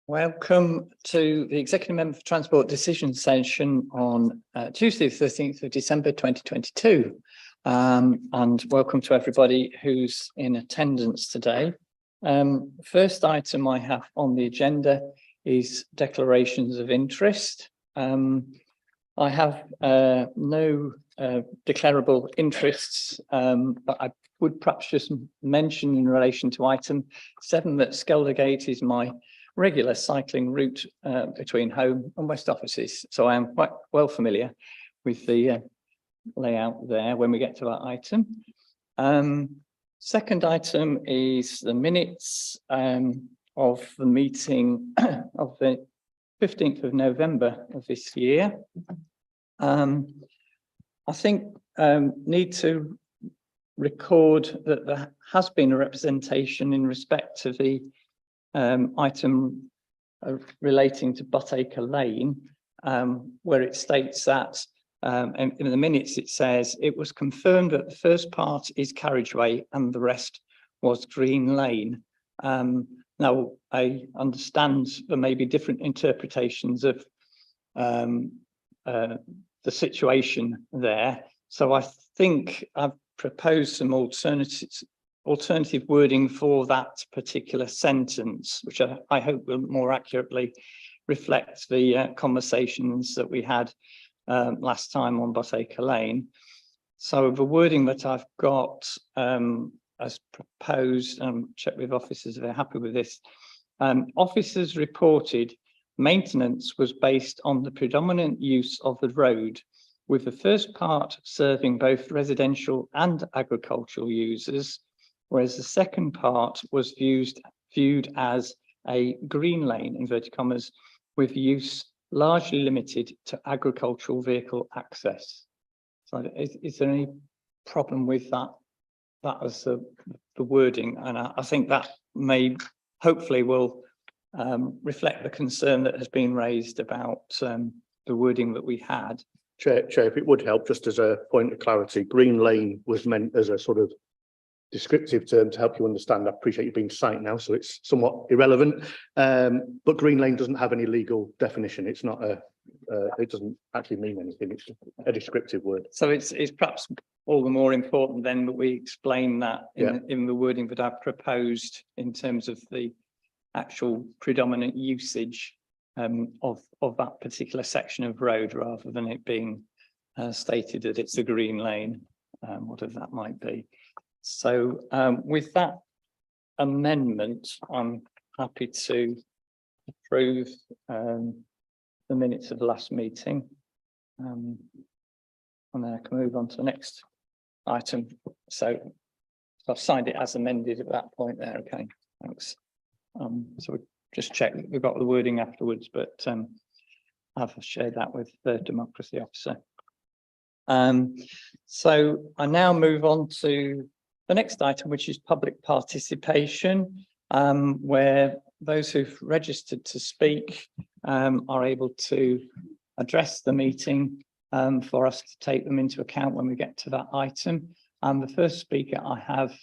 Welcome to the Executive Member for Transport decision session on Tuesday, the 13th of December 2022. And welcome to everybody who's in attendance today. First item I have on the agenda is declarations of interest. I have no declarable interests, but I would perhaps just mention in relation to item 7 that Coppergate is my regular cycling route between home and West offices. So I am quite well familiar with the layout there when we get to that item. Second item is the minutes of the meeting of the 15th of November of this year. I think need to record that there has been a representation in respect to the item relating to Butteracre Lane, where it states that in the minutes it says it was confirmed that the first part is carriageway and the rest was green lane. Now I understand there may be different interpretations of the situation there, so I think I've proposed some alternative wording for that particular sentence, which I hope will more accurately reflect the conversations that we had last time on Butteracre Lane. So the wording that I've got as proposed, check with officers if they're happy with this. Officers reported maintenance was based on the predominant use of the road, with the first part serving both residential and agricultural users, whereas the second part was viewed as a green lane, inverted commas, with use largely limited to agricultural vehicle access. So is there any problem with that as the wording? And I think that may hopefully will reflect the concern that has been raised about the wording that we had. Chair, if it would help, just as a point of clarity, green lane was meant as a sort of descriptive term to help you understand. I appreciate you being site now, so it's somewhat irrelevant. But green lane doesn't have any legal definition. It's not a. It doesn't actually mean anything. It's a descriptive word. So it's perhaps all the more important then that we explain that in the wording that I've proposed in terms of the actual predominant usage of that particular section of road, rather than it being stated that it's a green lane, whatever that might be. So with that amendment, I'm happy to approve the minutes of the last meeting. And then I can move on to the next item. So I've signed it as amended at that point there. Okay, thanks. So we'll just check that we've got the wording afterwards, but I've shared that with the democracy officer. So I now move on to the next item, which is public participation, where those who've registered to speak are able to address the meeting for us to take them into account when we get to that item. And the first speaker I have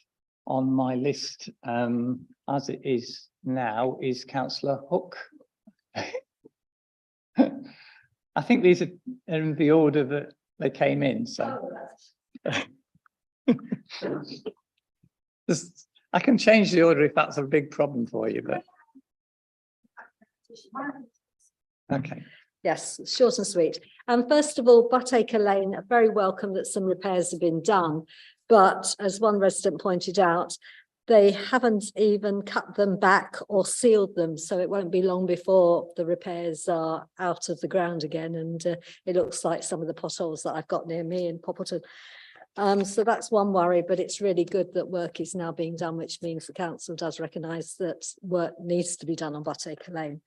on my list, as it is now, is Councillor Hook. I think these are in the order that they came in, so. I can change the order if that's a big problem for you, but okay. Yes, short and sweet. First of all, Butteracre Lane, very welcome that some repairs have been done, but as one resident pointed out, they haven't even cut them back or sealed them, so it won't be long before the repairs are out of the ground again, and it looks like some of the potholes that I've got near me in Poppleton. So that's one worry, but it's really good that work is now being done, which means the council does recognise that work needs to be done on Butteracre Lane.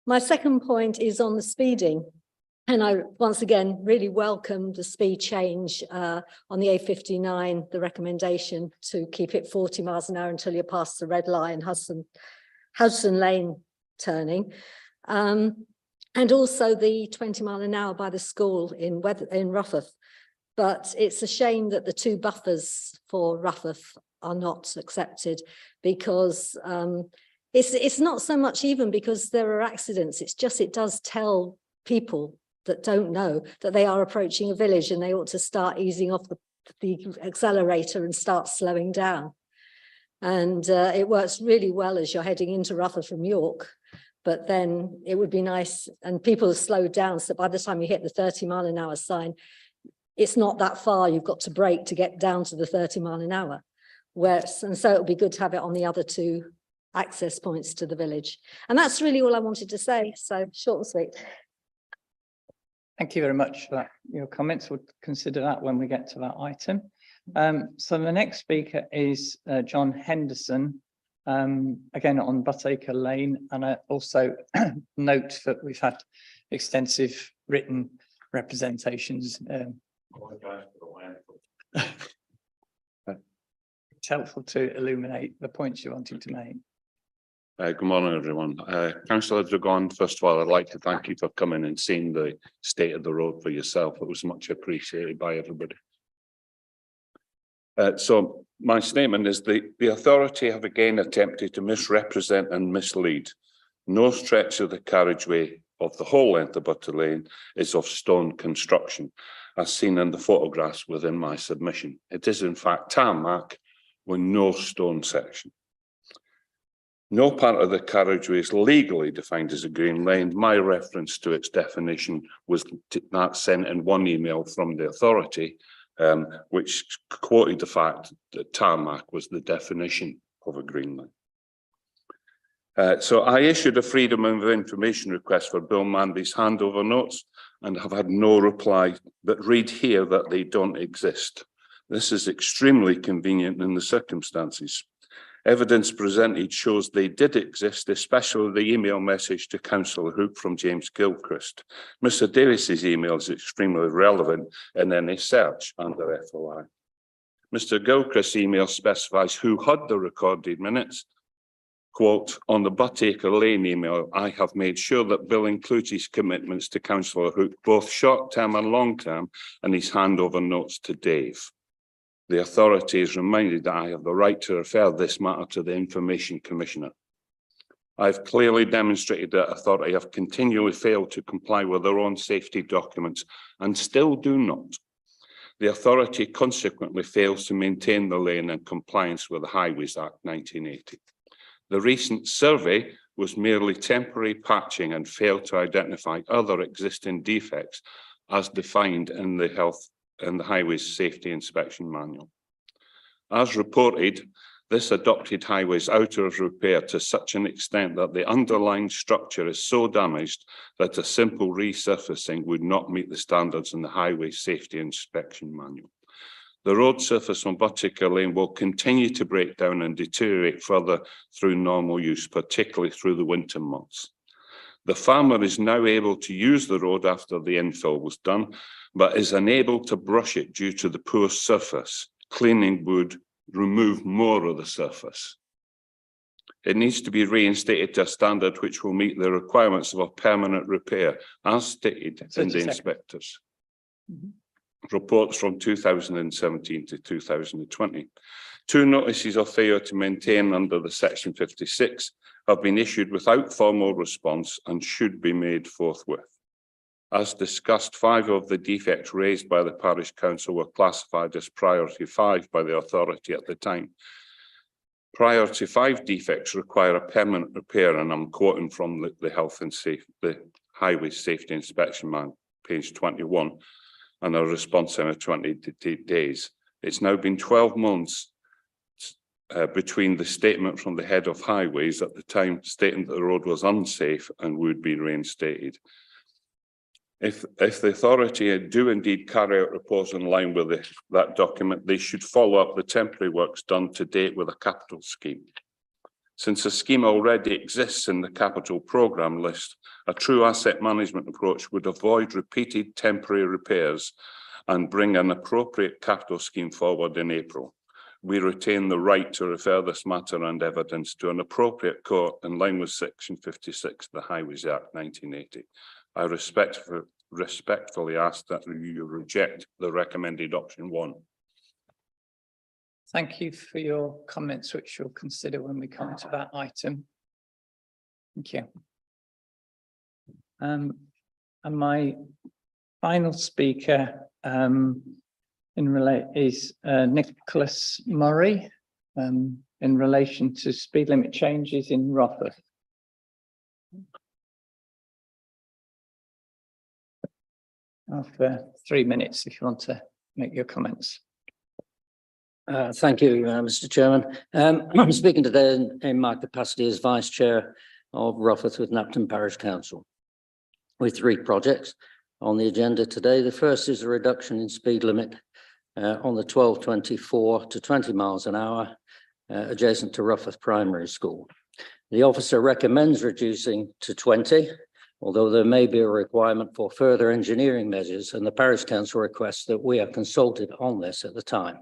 My second point is on the speeding. And I, once again, really welcome the speed change on the A59, the recommendation to keep it 40 miles an hour until you pass the red line, Hudson Lane turning. And also the 20 mile an hour by the school in Rufforth. But it's a shame that the 2 buffers for Rufforth are not accepted, because It's not so much even because there are accidents. It's just it does tell people that don't know that they are approaching a village and they ought to start easing off the accelerator and start slowing down. And it works really well as you're heading into Ruther from York. But then it would be nice, and people have slowed down, so by the time you hit the 30-mile-an-hour sign, it's not that far. You've got to brake to get down to the 30-mile-an-hour. And so it would be good to have it on the other two access points to the village. And that's really all I wanted to say. So short and sweet. Thank you very much for that. Your comments, we'll consider that when we get to that item. So the next speaker is John Henderson, again on Butteracre Lane, and I also note that we've had extensive written representations. It's helpful to illuminate the points you're wanting to make. Good morning, everyone. Councillor Dragon, first of all, I'd like to thank you for coming and seeing the state of the road for yourself. It was much appreciated by everybody. So my statement is the authority have again attempted to misrepresent and mislead. No stretch of the carriageway of the whole length of Butter Lane is of stone construction, as seen in the photographs within my submission. It is in fact tarmac with no stone section. No part of the carriageway is legally defined as a green lane. My reference to its definition was that sent in one email from the authority, which quoted the fact that tarmac was the definition of a green lane. So I issued a Freedom of Information request for Bill Manby's handover notes and have had no reply, but read here that they don't exist. This is extremely convenient in the circumstances. Evidence presented shows they did exist, especially the email message to Councillor Hook from James Gilchrist. Mr Davis's email is extremely relevant in any search under FOI. Mr Gilchrist's email specifies who had the recorded minutes. Quote, on the Butteracre Lane email, I have made sure that Bill includes his commitments to Councillor Hook, both short-term and long-term, and his handover notes to Dave. The authority is reminded that I have the right to refer this matter to the Information Commissioner. I've clearly demonstrated that authority have continually failed to comply with their own safety documents and still do not. The authority consequently fails to maintain the lane in compliance with the Highways Act 1980. The recent survey was merely temporary patching and failed to identify other existing defects as defined in the Highways Safety Inspection Manual. As reported, this adopted highways out of repair to such an extent that the underlying structure is so damaged that a simple resurfacing would not meet the standards in the Highway Safety Inspection Manual. The road surface on Butteracre Lane will continue to break down and deteriorate further through normal use, particularly through the winter months. The farmer is now able to use the road after the infill was done, but is unable to brush it due to the poor surface. Cleaning would remove more of the surface. It needs to be reinstated to a standard which will meet the requirements of a permanent repair, as stated in the inspectors. Reports from 2017 to 2020. 2 notices of failure to maintain under the Section 56 have been issued without formal response and should be made forthwith. As discussed, 5 of the defects raised by the Parish Council were classified as Priority 5 by the authority at the time. Priority 5 defects require a permanent repair, and I'm quoting from the Highway Safety Inspection Manual, page 21, and a response time of 20 days. It's now been 12 months between the statement from the head of highways at the time stating that the road was unsafe and would be reinstated. If the authority do indeed carry out reports in line with that document, they should follow up the temporary works done to date with a capital scheme. Since a scheme already exists in the capital programme list, a true asset management approach would avoid repeated temporary repairs and bring an appropriate capital scheme forward in April. We retain the right to refer this matter and evidence to an appropriate court in line with Section 56 of the Highways Act 1980. I respectfully ask that you reject the recommended option 1. Thank you for your comments, which we'll consider when we come to that item. Thank you. And my final speaker is Nicholas Murray in relation to speed limit changes in Rotherham. For 3 minutes, if you want to make your comments. Thank you, Mr. Chairman. I'm speaking today in my capacity as Vice Chair of Rotherham with Napton Parish Council, with 3 projects on the agenda today. The first is a reduction in speed limit on the 1224 to 20 miles an hour adjacent to Rotherham Primary School. The officer recommends reducing to 20, although there may be a requirement for further engineering measures, and the Parish Council requests that we are consulted on this at the time.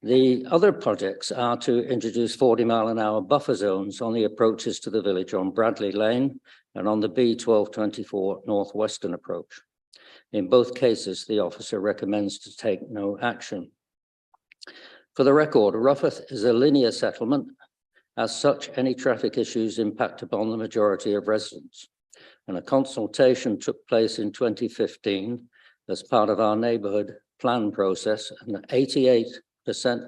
The other projects are to introduce 40-mile-an-hour buffer zones on the approaches to the village on Bradley Lane and on the B1224 northwestern approach. In both cases, the officer recommends to take no action. For the record, Rotherham is a linear settlement. As such, any traffic issues impact upon the majority of residents. And a consultation took place in 2015 as part of our neighbourhood plan process, and 88%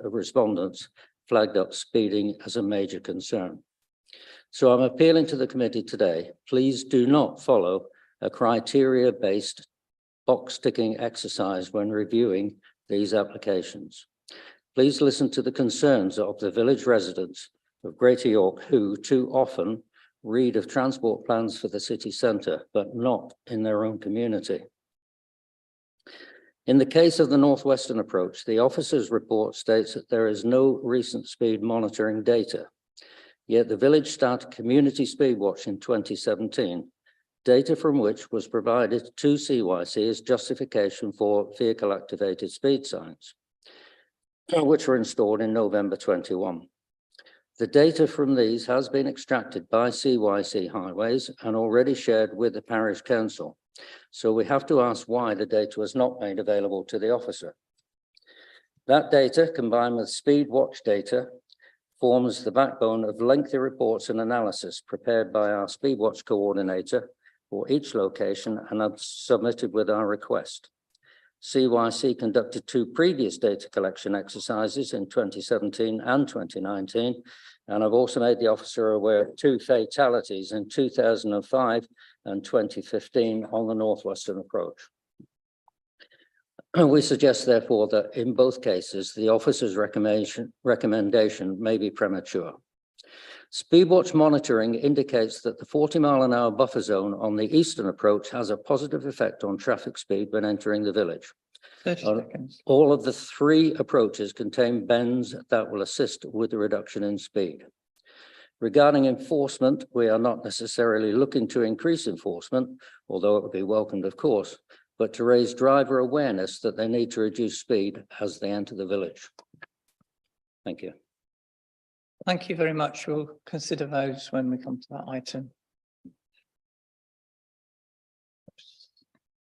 of respondents flagged up speeding as a major concern. So I'm appealing to the committee today, please do not follow a criteria-based box-ticking exercise when reviewing these applications. Please listen to the concerns of the village residents of Greater York who too often read of transport plans for the city centre, but not in their own community. In the case of the northwestern approach, the officer's report states that there is no recent speed monitoring data. Yet the village started community speed watch in 2017, data from which was provided to CYC as justification for vehicle activated speed signs, which were installed in November 21. The data from these has been extracted by CYC Highways and already shared with the Parish Council. So we have to ask why the data was not made available to the officer. That data, combined with speed watch data, forms the backbone of lengthy reports and analysis prepared by our speed watch coordinator for each location and are submitted with our request. CYC conducted 2 previous data collection exercises in 2017 and 2019, and I've also made the officer aware of 2 fatalities in 2005 and 2015 on the northwestern approach. We suggest, therefore, that in both cases, the officer's recommendation may be premature. Speedwatch monitoring indicates that the 40-mile-an-hour buffer zone on the eastern approach has a positive effect on traffic speed when entering the village. 30 seconds. All of the 3 approaches contain bends that will assist with the reduction in speed. Regarding enforcement, we are not necessarily looking to increase enforcement, although it would be welcomed, of course, but to raise driver awareness that they need to reduce speed as they enter the village. Thank you. Thank you very much. We'll consider those when we come to that item.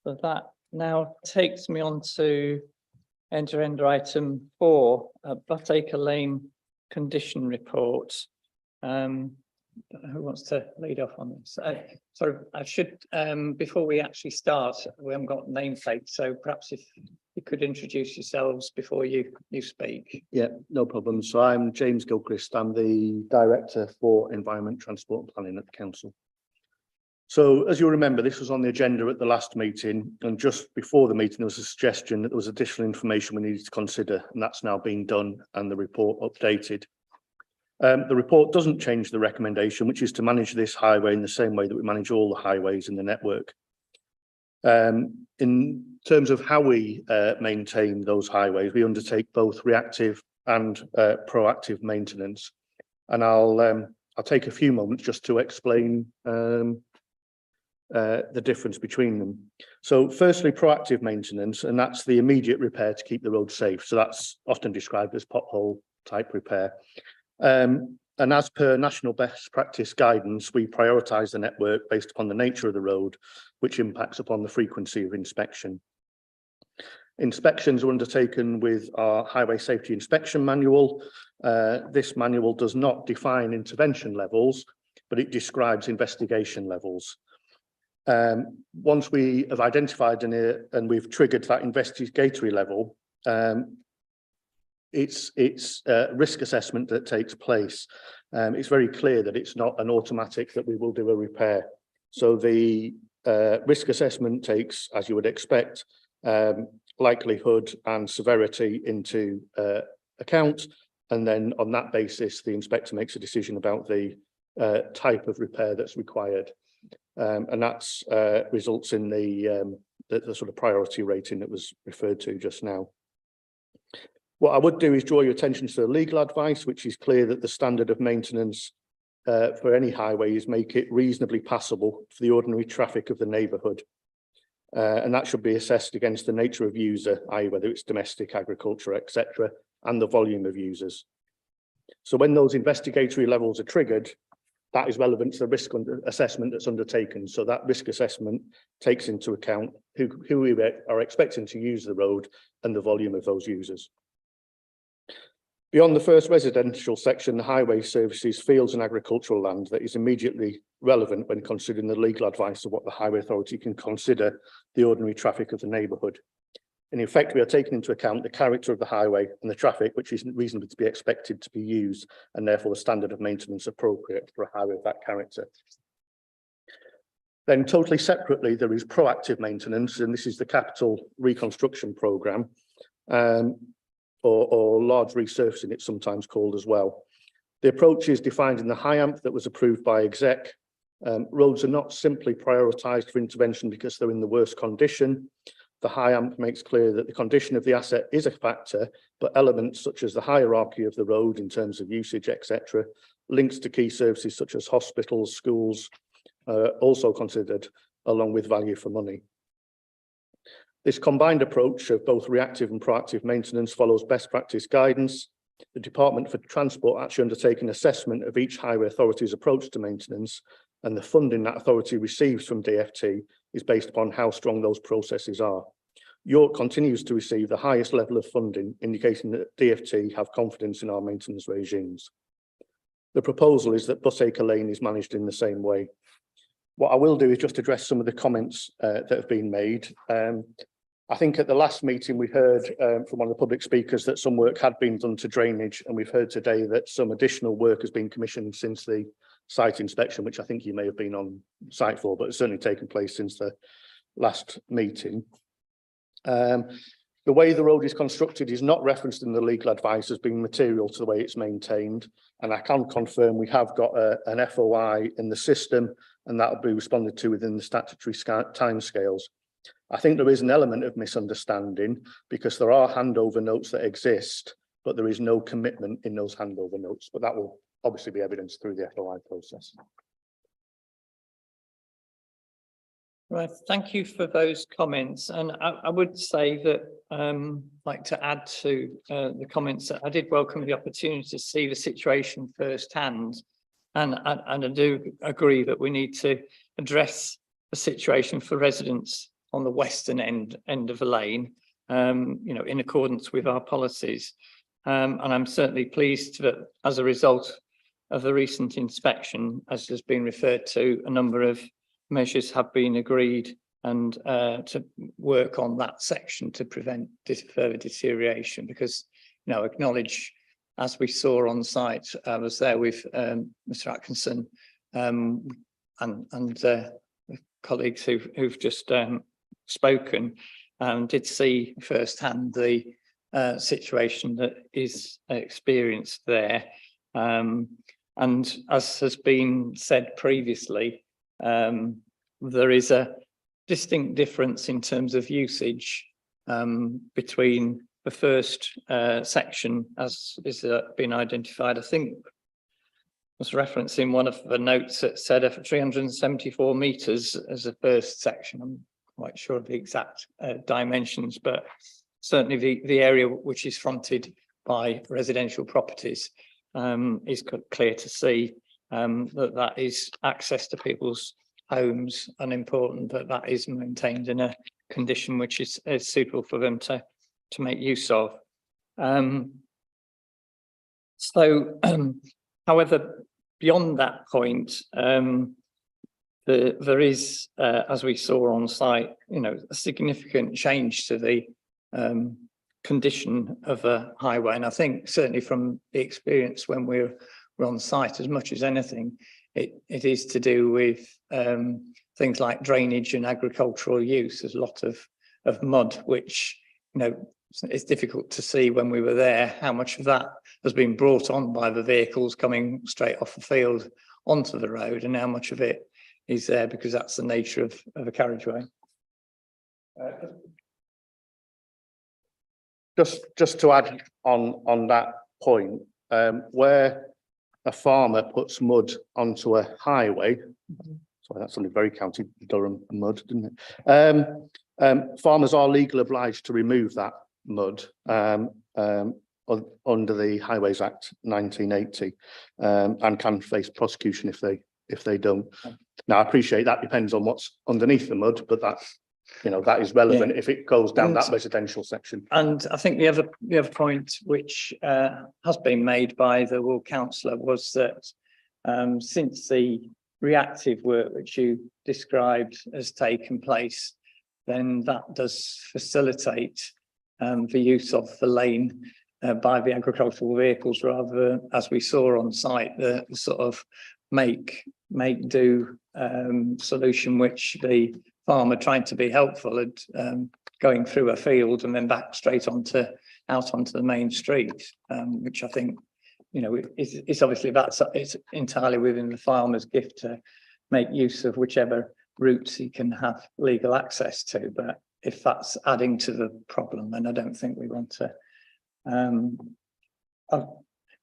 So that now takes me on to enter item 4, Butteracre Lane condition report. Who wants to lead off on this? Sorry, I should, before we actually start, we haven't got nameplate, so perhaps if you could introduce yourselves before you speak. Yeah, no problem. So I'm James Gilchrist. I'm the Director for Environment, Transport and Planning at the Council. So as you'll remember, this was on the agenda at the last meeting, and just before the meeting, there was a suggestion that there was additional information we needed to consider, and that's now being done and the report updated. The report doesn't change the recommendation, which is to manage this highway in the same way that we manage all the highways in the network. In terms of how we maintain those highways, we undertake both reactive and proactive maintenance. And I'll take a few moments just to explain the difference between them. So firstly, proactive maintenance, and that's the immediate repair to keep the road safe. So that's often described as pothole type repair. And as per national best practice guidance, we prioritise the network based upon the nature of the road, which impacts upon the frequency of inspection. Inspections are undertaken with our Highway Safety Inspection Manual. This manual does not define intervention levels, but it describes investigation levels. Once we have identified and we've triggered that investigatory level, it's a risk assessment that takes place. It's very clear that it's not an automatic that we will do a repair. So the risk assessment takes, as you would expect, likelihood and severity into account, and then on that basis the inspector makes a decision about the type of repair that's required, and that's results in the sort of priority rating that was referred to just now. What I would do is draw your attention to the legal advice, which is clear that the standard of maintenance for any highway is make it reasonably passable for the ordinary traffic of the neighbourhood. And that should be assessed against the nature of user, i.e. whether it's domestic, agriculture, etc., and the volume of users. So when those investigatory levels are triggered, that is relevant to the risk assessment that's undertaken. So that risk assessment takes into account who we are expecting to use the road and the volume of those users. Beyond the first residential section, the highway services fields and agricultural land that is immediately relevant when considering the legal advice of what the highway authority can consider the ordinary traffic of the neighbourhood. And in effect, we are taking into account the character of the highway and the traffic which is reasonably to be expected to be used, and therefore the standard of maintenance appropriate for a highway of that character. Then totally separately, there is proactive maintenance, and this is the capital reconstruction programme. Or large resurfacing, it's sometimes called as well. The approach is defined in the HIAMP that was approved by exec. Roads are not simply prioritised for intervention because they're in the worst condition. The HIAMP makes clear that the condition of the asset is a factor, but elements such as the hierarchy of the road in terms of usage, etc., links to key services such as hospitals, schools, also considered, along with value for money. This combined approach of both reactive and proactive maintenance follows best practice guidance. The Department for Transport actually undertakes an assessment of each highway authority's approach to maintenance, and the funding that authority receives from DFT is based upon how strong those processes are. York continues to receive the highest level of funding, indicating that DFT have confidence in our maintenance regimes. The proposal is that Butteracre Lane is managed in the same way. What I will do is just address some of the comments that have been made. I think at the last meeting we heard from one of the public speakers that some work had been done to drainage, and we've heard today that some additional work has been commissioned since the site inspection, which I think you may have been on site for, but it's certainly taken place since the last meeting. The way the road is constructed is not referenced in the legal advice as being material to the way it's maintained, and I can confirm we have got an FOI in the system, and that will be responded to within the statutory timescales. I think there is an element of misunderstanding because there are handover notes that exist, but there is no commitment in those handover notes, but that will obviously be evidenced through the FOI process. Right, thank you for those comments. And I would say that like to add to the comments that I did welcome the opportunity to see the situation firsthand. And I do agree that we need to address the situation for residents on the western end of the lane, you know, in accordance with our policies. And I'm certainly pleased that as a result of the recent inspection, as has been referred to, a number of measures have been agreed and to work on that section to prevent further deterioration, because, you know, acknowledge, as we saw on site, I was there with Mr. Atkinson and colleagues who've just spoken, did see firsthand the situation that is experienced there. And as has been said previously, there is a distinct difference in terms of usage between the first section, as is been identified. I think was referencing one of the notes that said 374 metres as the first section. I'm quite sure of the exact dimensions, but certainly the area which is fronted by residential properties is clear to see that is access to people's homes, and important that is maintained in a condition which is suitable for them to make use of. However, beyond that point, there is, as we saw on site, a significant change to the condition of a highway. And I think certainly from the experience when we're on site, as much as anything, it is to do with things like drainage and agricultural use. There's a lot of mud, which, it's difficult to see when we were there how much of that has been brought on by the vehicles coming straight off the field onto the road, and how much of it is there because that's the nature of a carriageway. Just to add on that point, where a farmer puts mud onto a highway, sorry, that sounded very County Durham mud, didn't it? Farmers are legally obliged to remove that mud under the Highways Act 1980, and can face prosecution if they don't. Now, I appreciate that depends on what's underneath the mud, but that is relevant if it goes down that residential section. And I think the other point which has been made by the Ward Councillor was that since the reactive work which you described has taken place, then that does facilitate the use of the lane by the agricultural vehicles, rather than, as we saw on site, the sort of make do solution which the farmer trying to be helpful and going through a field and then back straight out onto the main street, which I think it's obviously it's entirely within the farmer's gift to make use of whichever routes he can have legal access to. But if that's adding to the problem, then I don't think we want to.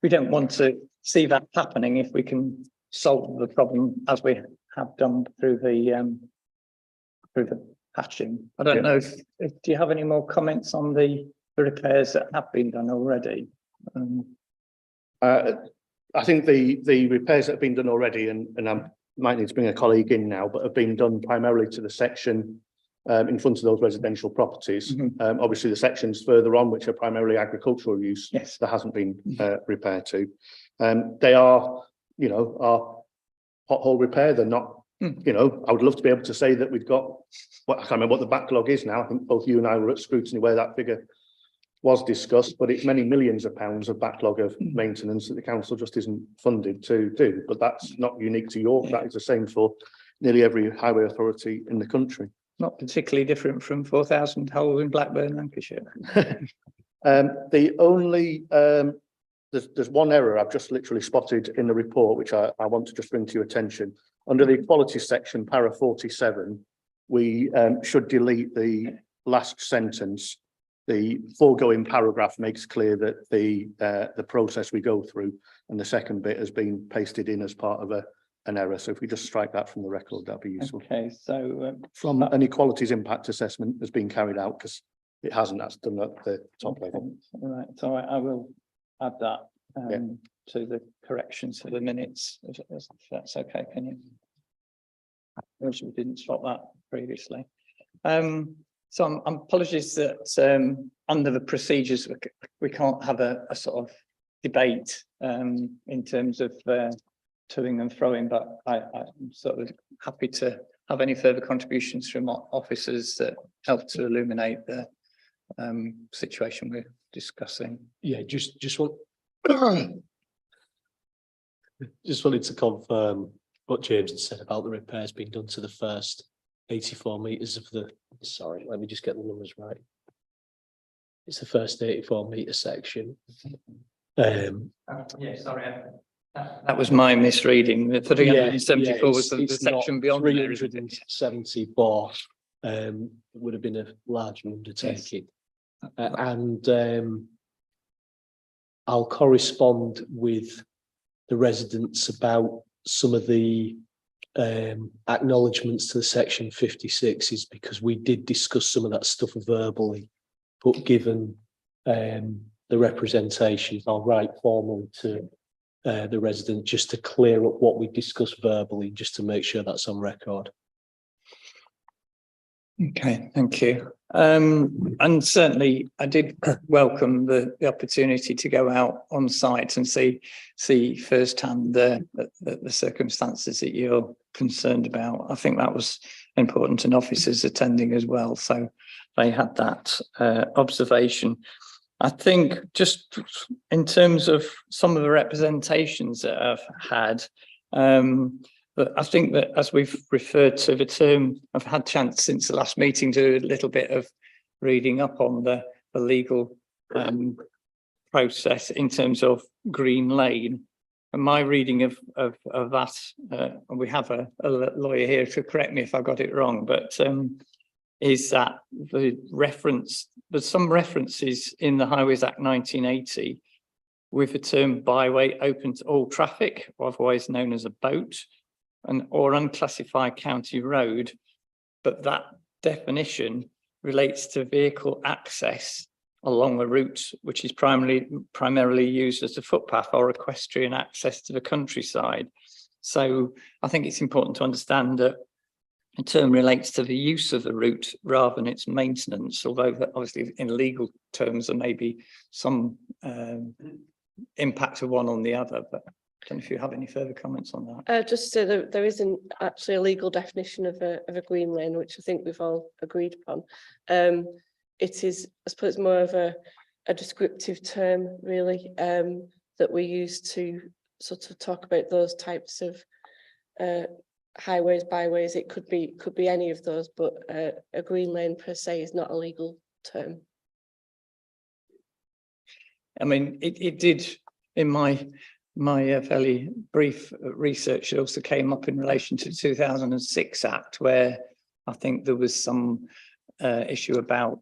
We don't want to see that happening if we can solve the problem as we have done through the patching. I don't know if do you have any more comments on the repairs that have been done already? I think the repairs that have been done already, and I might need to bring a colleague in now, but have been done primarily to the section in front of those residential properties. Obviously, the sections further on, which are primarily agricultural use, there hasn't been repaired to. They are, are pothole repair. They're not. I would love to be able to say that we've got I can't remember what the backlog is now. I think both you and I were at scrutiny where that figure was discussed, but it's many millions of pounds of backlog of maintenance that the council just isn't funded to do. But that's not unique to York. That is the same for nearly every highway authority in the country. Not particularly different from 4,000 holes in Blackburn, Lancashire. The only there's one error I've just literally spotted in the report, which I want to just bring to your attention. Under the equality section, para 47, we should delete the last sentence. The foregoing paragraph makes clear that the process we go through, and the second bit has been pasted in as part of an error. So if we just strike that from the record, that'd be useful. Okay, so from an equalities impact assessment has been carried out, because it hasn't. That's done at the top level. All right, so I will add that to the corrections for the minutes, if that's okay. Can you? I wish we didn't spot that previously. So I'm apologies that under the procedures we can't have a sort of debate in terms of toing and throwing, but I'm sort of happy to have any further contributions from officers that help to illuminate the situation we're discussing. Yeah, just wanted to confirm what James had said about the repairs being done to the first 84 metres of the, sorry, let me just get the numbers right. It's the first 84 metre section. Yeah, sorry. That was my misreading. The 374 was the section beyond 374 would have been a large undertaking. And I'll correspond with the residents about some of the acknowledgements to the section 56, is because we did discuss some of that stuff verbally, but given the representation, I'll write formally to the resident just to clear up what we discussed verbally, just to make sure that's on record. Okay, thank you. And certainly I did welcome the opportunity to go out on site and see firsthand the circumstances that you're concerned about. I think that was important, and officers attending as well. So they had that observation. I think just in terms of some of the representations that I've had, but I think that as we've referred to the term, I've had chance since the last meeting to do a little bit of reading up on the legal process in terms of Green Lane. And my reading of that, and we have a lawyer here to correct me if I got it wrong, but is that there's some references in the Highways Act 1980 with the term byway open to all traffic, otherwise known as a boat, or unclassified county road, but that definition relates to vehicle access along a route which is primarily used as a footpath or equestrian access to the countryside. So I think it's important to understand that the term relates to the use of the route rather than its maintenance, although that obviously in legal terms there may be some impact of one on the other, but I don't know if you have any further comments on that. Just so there isn't actually a legal definition of a green lane, which I think we've all agreed upon. It is, I suppose, more of a descriptive term, really, that we use to sort of talk about those types of highways, byways. It could be any of those, but a green lane per se is not a legal term. I mean, it did in my fairly brief research. It also came up in relation to the 2006 Act, where I think there was some issue about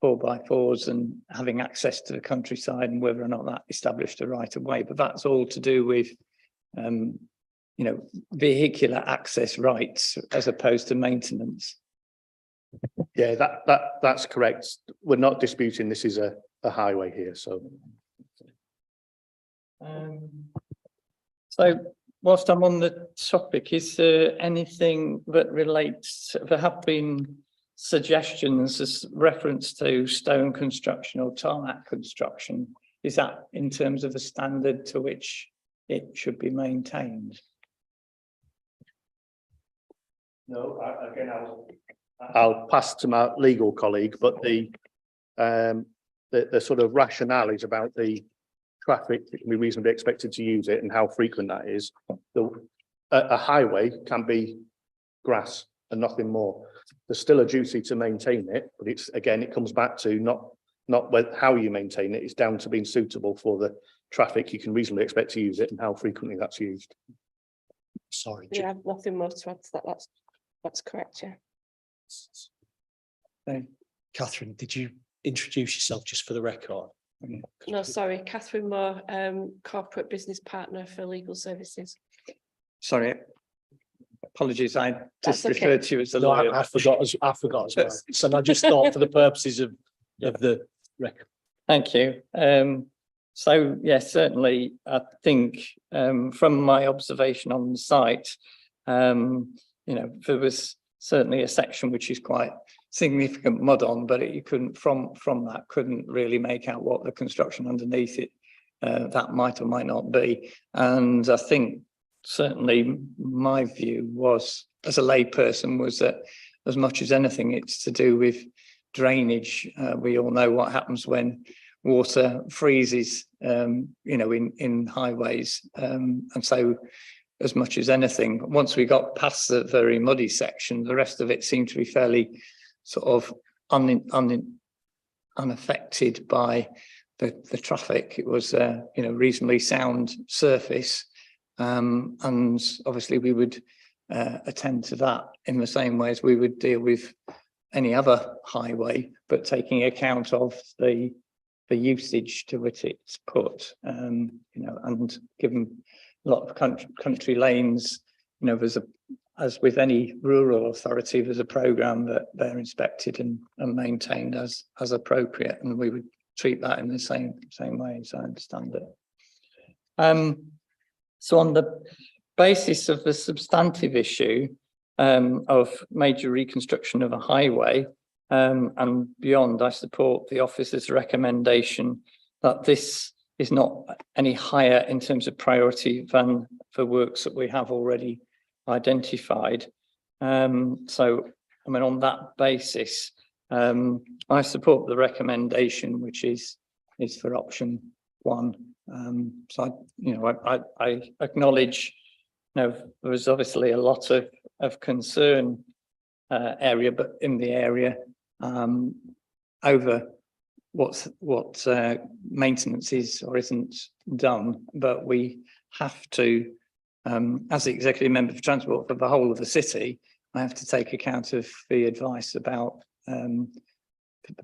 4x4s and having access to the countryside and whether or not that established a right of way. But that's all to do with, vehicular access rights as opposed to maintenance. Yeah, that's correct. We're not disputing this is a highway here, so. So whilst I'm on the topic, is there anything that relates, there have been suggestions as reference to stone construction or tarmac construction. Is that in terms of the standard to which it should be maintained? No, again, I'll pass to my legal colleague, but the sort of rationale is about the traffic that can be reasonably expected to use it and how frequent that is. A highway can be grass and nothing more. There's still a duty to maintain it, but it comes back to not how you maintain it. It's down to being suitable for the traffic you can reasonably expect to use it and how frequently that's used. Sorry. Yeah, nothing more to add to that. That's correct. Yeah. Catherine, did you introduce yourself just for the record? No, sorry, Catherine Moore, corporate business partner for legal services. Sorry, apologies. I just That's okay. referred to you as a No, lawyer. I forgot as well. So I just thought for the purposes of the record. Thank you. So yes, certainly, I think from my observation on the site, there was certainly a section which is quite significant mud on, but you couldn't from that couldn't really make out what the construction underneath it that might or might not be. And I think certainly my view was, as a layperson, was that as much as anything, it's to do with drainage. We all know what happens when water freezes, in highways, and so as much as anything, once we got past the very muddy section, the rest of it seemed to be fairly sort of unaffected by the traffic. It was reasonably sound surface, and obviously we would attend to that in the same way as we would deal with any other highway, but taking account of the usage to which it's put, and given a lot of country lanes, as with any rural authority, there's a programme that they're inspected and maintained as appropriate, and we would treat that in the same way, as I understand it. So on the basis of the substantive issue, of major reconstruction of a highway and beyond, I support the officer's recommendation that this is not any higher in terms of priority than for works that we have already identified. So, I mean, on that basis, I support the recommendation, which is for option 1. So, I acknowledge, there was obviously a lot of concern area, but in the area over what maintenance is or isn't done, but we have to, as the executive member for transport for the whole of the city, I have to take account of the advice about the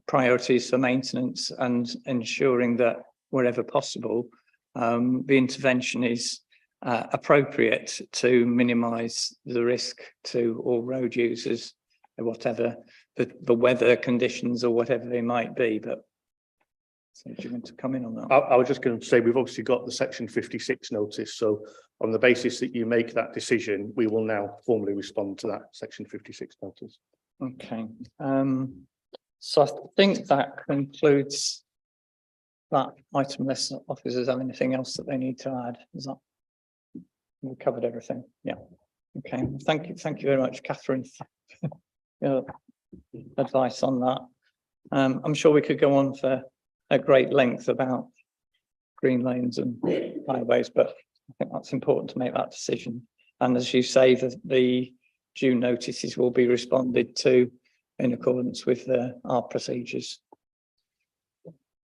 priorities for maintenance and ensuring that wherever possible, the intervention is appropriate to minimise the risk to all road users, whatever the weather conditions or whatever they might be. But so do you want to come in on that? I was just going to say, we've obviously got the section 56 notice. So on the basis that you make that decision, we will now formally respond to that section 56 notice. Okay. So I think that concludes that item, unless officers have anything else that they need to add. Is that, we covered everything? Yeah. Okay. Thank you very much, Catherine, for your advice on that. I'm sure we could go on for a great length about green lanes and highways, but I think that's important to make that decision. And as you say, the due notices will be responded to in accordance with our procedures.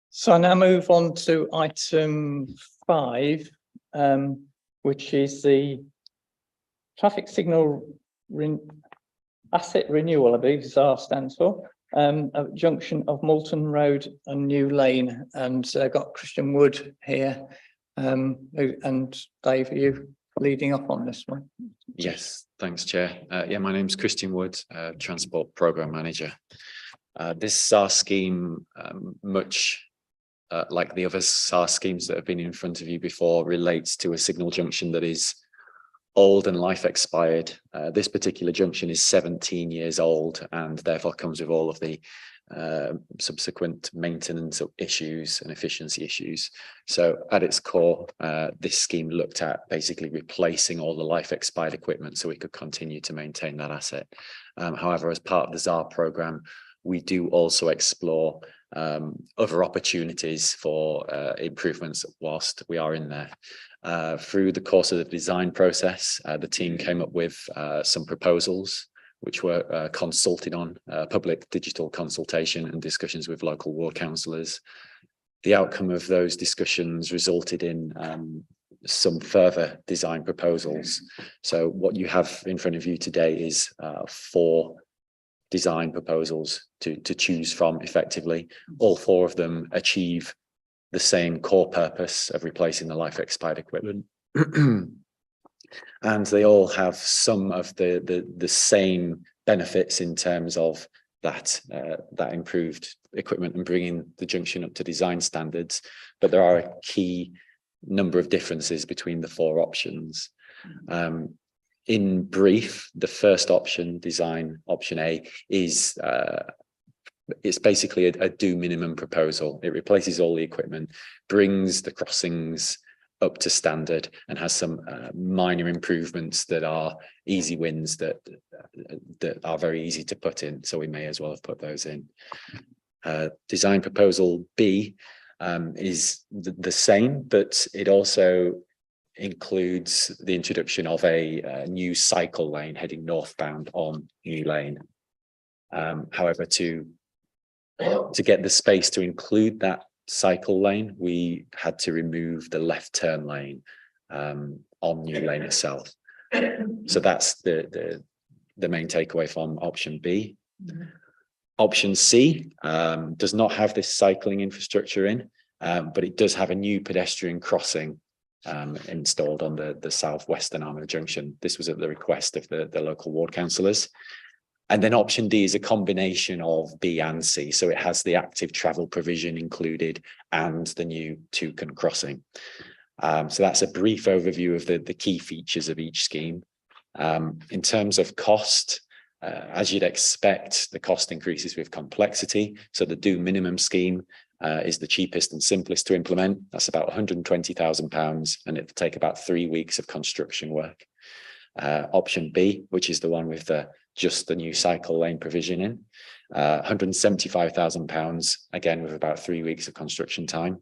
So I now move on to item 5, which is the traffic signal asset renewal, I believe TSAR stands for, at Junction of Malton Road and New Lane. And got Christian Wood here. And Dave, are you leading up on this one? Yes, thanks, Chair. Yeah, my name's Christian Wood, Transport Programme Manager. This SAR scheme, much like the other SAR schemes that have been in front of you before, relates to a signal junction that is old and life expired. This particular junction is 17 years old and therefore comes with all of the subsequent maintenance issues and efficiency issues. So at its core, this scheme looked at basically replacing all the life expired equipment so we could continue to maintain that asset. However, as part of the TSAR programme, we do also explore other opportunities for improvements whilst we are in there. Through the course of the design process, the team came up with some proposals which were consulted on, public digital consultation and discussions with local ward councillors. The outcome of those discussions resulted in some further design proposals. So what you have in front of you today is 4 design proposals to choose from effectively. All 4 of them achieve the same core purpose of replacing the life expired equipment. And they all have some of the same benefits in terms of that improved equipment and bringing the junction up to design standards. But there are a key number of differences between the 4 options. In brief, the first option, design option A, is it's basically a do minimum proposal. It replaces all the equipment, brings the crossings up to standard, and has some minor improvements that are easy wins that are very easy to put in. So we may as well have put those in. Design proposal B is the same, but it also includes the introduction of a new cycle lane heading northbound on New Lane. However, to get the space to include that cycle lane, we had to remove the left turn lane on New Lane itself. So that's the main takeaway from option B. Option C does not have this cycling infrastructure in, but it does have a new pedestrian crossing installed on the southwestern arm of the junction. This was at the request of the local ward councillors. And then option D is a combination of B and C. So it has the active travel provision included and the new toucan crossing. So that's a brief overview of the key features of each scheme. In terms of cost, as you'd expect, the cost increases with complexity. So the do minimum scheme is the cheapest and simplest to implement. That's about £120,000, and it'll take about 3 weeks of construction work. Option B, which is the one with just the new cycle lane provision in, £175,000, again with about 3 weeks of construction time.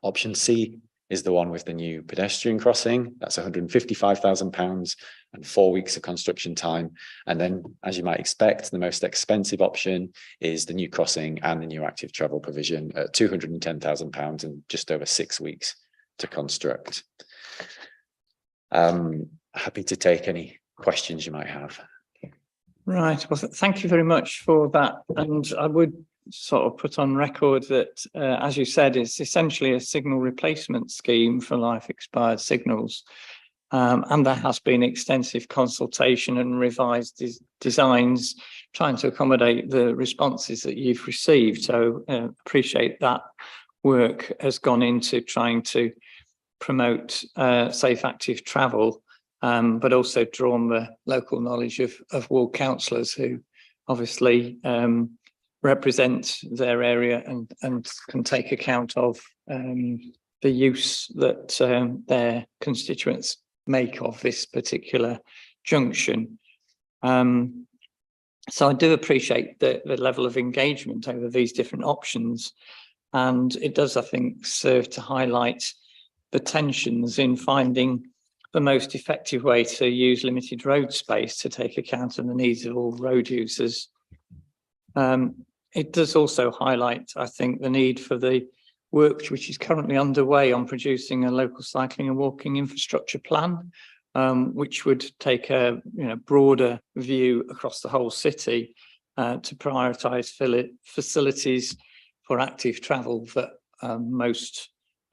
Option C is the one with the new pedestrian crossing. That's £155,000 and 4 weeks of construction time. And then, as you might expect, the most expensive option is the new crossing and the new active travel provision at £210,000 and just over 6 weeks to construct. Happy to take any questions you might have. Right. Well, thank you very much for that. And I would sort of put on record that, as you said, it's essentially a signal replacement scheme for life expired signals. And there has been extensive consultation and revised designs trying to accommodate the responses that you've received. So appreciate that work has gone into trying to promote safe active travel, but also drawn the local knowledge of ward councillors who obviously represent their area and can take account of the use that their constituents make of this particular junction. So I do appreciate the level of engagement over these different options, and it does, I think, serve to highlight the tensions in finding the most effective way to use limited road space to take account of the needs of all road users. It does also highlight, I think, the need for the work which is currently underway on producing a local cycling and walking infrastructure plan, which would take a broader view across the whole city to prioritise facilities for active travel that are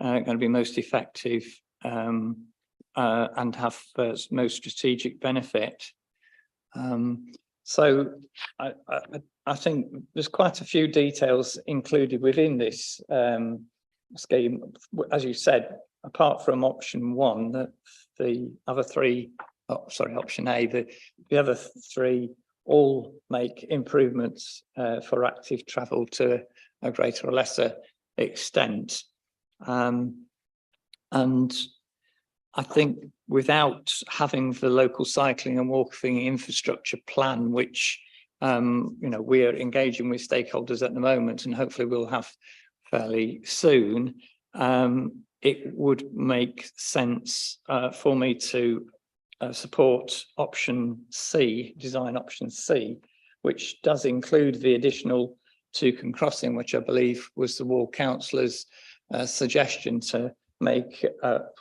going to be most effective and have most strategic benefit. So I think there's quite a few details included within this scheme. As you said, apart from option one, that the other three, option A, the other three all make improvements for active travel to a greater or lesser extent. And I think without having the local cycling and walking infrastructure plan, which we're engaging with stakeholders at the moment, and hopefully we'll have fairly soon, it would make sense for me to support option C, design option C, which does include the additional Toucan crossing, which I believe was the ward councillor's suggestion to make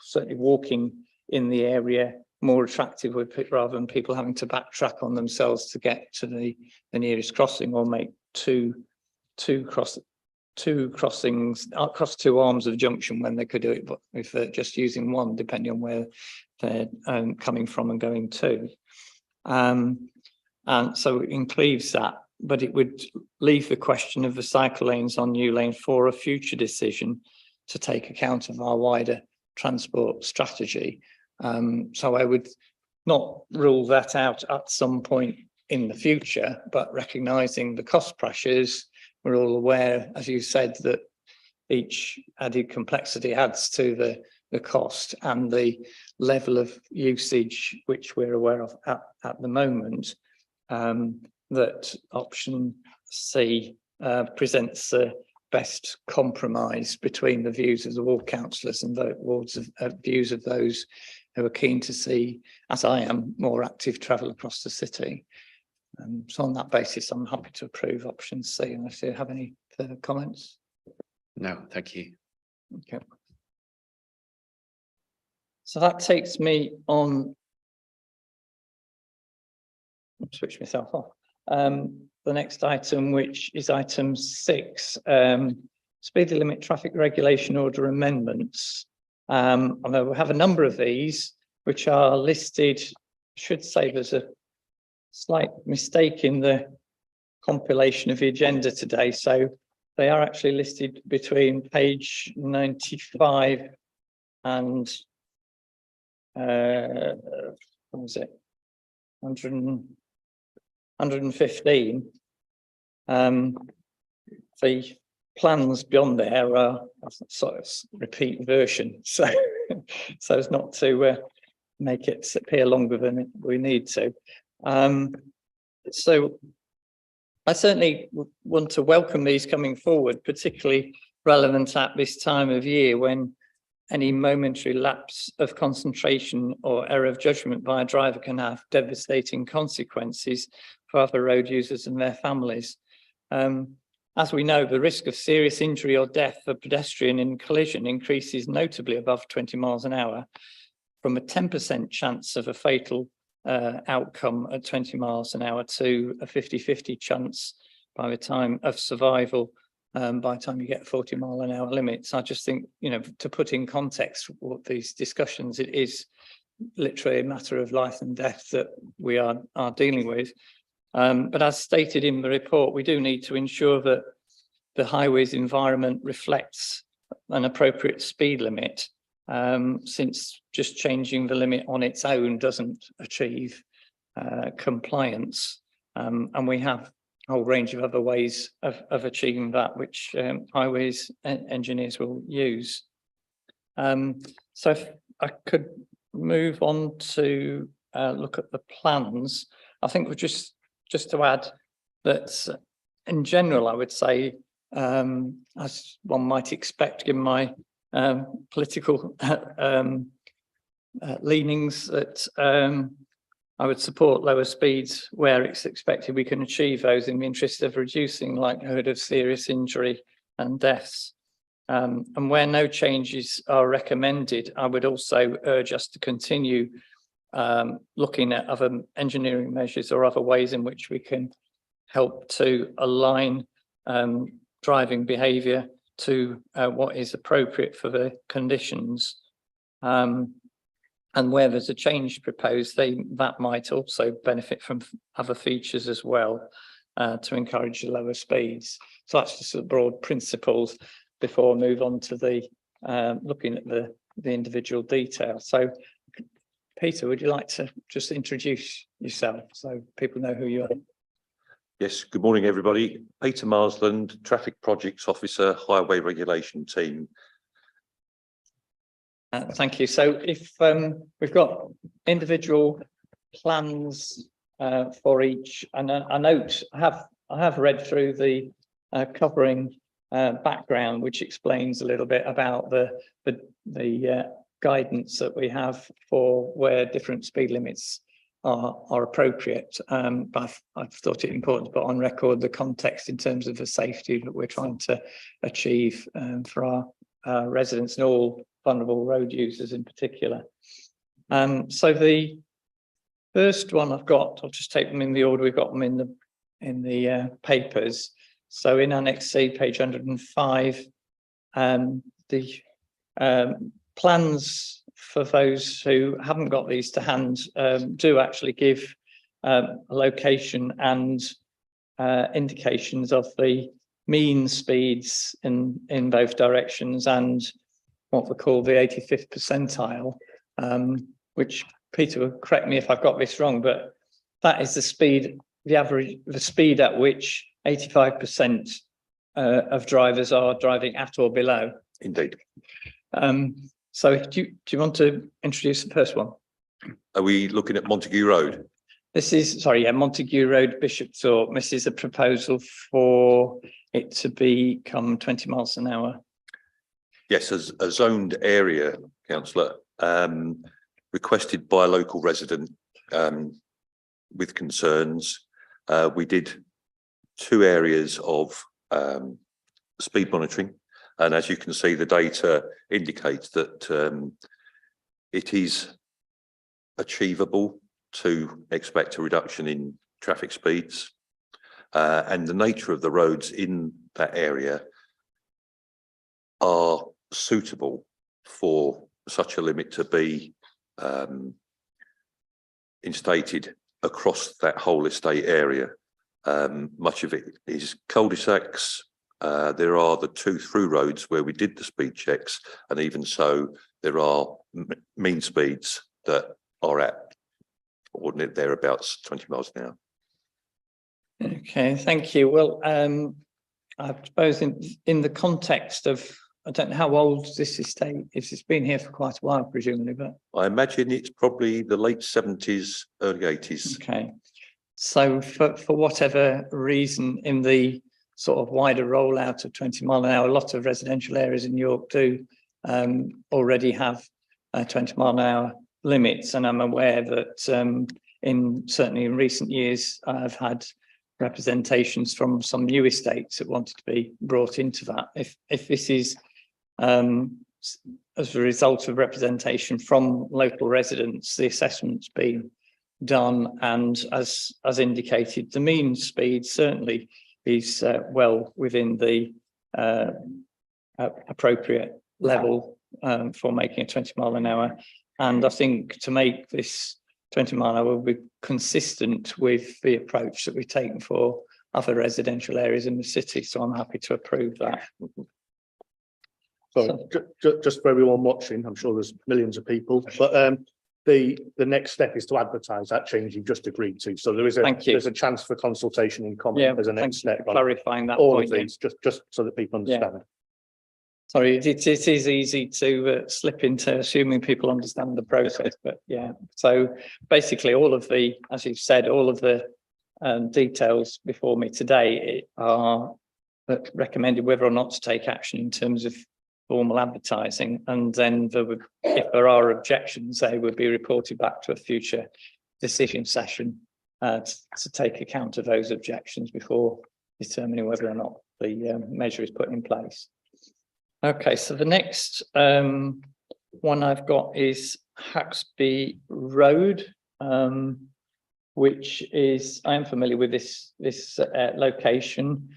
certainly walking in the area more attractive, rather than people having to backtrack on themselves to get to the nearest crossing, or make two crossings across two arms of Junction when they could do it, but if they're just using one, depending on where they're coming from and going to. And so it includes that, but it would leave the question of the cycle lanes on New Lane for a future decision to take account of our wider transport strategy. So I would not rule that out at some point in the future, but recognising the cost pressures, we're all aware, as you said, that each added complexity adds to the cost and the level of usage, which we're aware of at the moment, that option C presents the best compromise between the views of the ward councillors and the views of those who are keen to see, as I am, more active travel across the city. So on that basis, I'm happy to approve option C, unless you have any further comments. No, thank you. Okay. So that takes me on. Switch myself off. The next item, which is item 6, speed limit traffic regulation order amendments. Although we have a number of these which are listed. Should say there's a slight mistake in the compilation of the agenda today, so they are actually listed between page 95 and what was it? 115. The plans beyond there are a sort of repeat version, so as not to make it appear longer than we need to. So I certainly want to welcome these coming forward, particularly relevant at this time of year when any momentary lapse of concentration or error of judgment by a driver can have devastating consequences for other road users and their families. As we know, the risk of serious injury or death for pedestrian in collision increases notably above 20 miles an hour, from a 10% chance of a fatal outcome at 20 miles an hour to a 50-50 chance by the time of survival by the time you get 40 mile an hour limits. I just think, you know, to put in context what these discussions, it is literally a matter of life and death that we are dealing with. But as stated in the report, we do need to ensure that the highways environment reflects an appropriate speed limit, since just changing the limit on its own doesn't achieve compliance. And we have a whole range of other ways of achieving that, which highways engineers will use. So if I could move on to look at the plans, I think we're just to add that in general, I would say, as one might expect, given my political leanings, that I would support lower speeds where it's expected we can achieve those in the interest of reducing likelihood of serious injury and deaths. And where no changes are recommended, I would also urge us to continue looking at other engineering measures or other ways in which we can help to align driving behaviour to what is appropriate for the conditions. And where there's a change proposed, that might also benefit from other features as well to encourage lower speeds. So that's just the broad principles before I move on to the looking at the individual details. So Peter, would you like to just introduce yourself so people know who you are? Yes, good morning, everybody. Peter Marsland, Traffic Projects Officer, Highway Regulation Team. Thank you. So if we've got individual plans for each, and I note I have read through the covering background, which explains a little bit about the guidance that we have for where different speed limits are appropriate. But I've thought it important to put on record the context in terms of the safety that we're trying to achieve for our residents and all vulnerable road users in particular. So the first one I've got, I'll just take them in the order we've got them in the papers. So in Annex C, page 105, the plans for those who haven't got these to hand do actually give a location and indications of the mean speeds in both directions and what we call the 85th percentile, which Peter will correct me if I've got this wrong, but that is the speed, the speed at which 85% of drivers are driving at or below. Indeed. So do you want to introduce the first one? Are we looking at Montague Road? This is, sorry, yeah, Montague Road, Bishopthorpe. This is a proposal for it to become 20 miles an hour. Yes, as a zoned area, councillor, requested by a local resident with concerns. We did 2 areas of speed monitoring, and as you can see, the data indicates that it is achievable to expect a reduction in traffic speeds, and the nature of the roads in that area are suitable for such a limit to be instated across that whole estate area. Much of it is cul-de-sacs. There are the 2 through roads where we did the speed checks, and even so, there are mean speeds that are at or thereabouts 20 miles an hour. Okay, thank you. Well, I suppose in the context of, I don't know how old this estate is. It's been here for quite a while, presumably, but I imagine it's probably the late 70s, early 80s. okay. So for whatever reason, in the sort of wider rollout of 20 mile an hour, a lot of residential areas in York do already have 20 mile an hour limits, and I'm aware that certainly in recent years I've had representations from some new estates that wanted to be brought into that. If this is as a result of representation from local residents, the assessment's been done, and as indicated, the mean speed certainly is well within the appropriate level for making a 20 mile an hour. And I think to make this 20 mile an hour will be consistent with the approach that we've taken for other residential areas in the city. So I'm happy to approve that. So just for everyone watching, I'm sure there's millions of people, but the next step is to advertise that change you've just agreed to. So there's a chance for consultation in comment as a next step. Clarifying that all point. of these, just so that people understand. Sorry, it is easy to slip into assuming people understand the process, but yeah. So basically, all of the, as you've said, all of the details before me today are recommended whether or not to take action in terms of formal advertising, and then if there are objections, they would be reported back to a future decision session to take account of those objections before determining whether or not the measure is put in place. Okay, so the next one I've got is Haxby Road, which is, I am familiar with this location.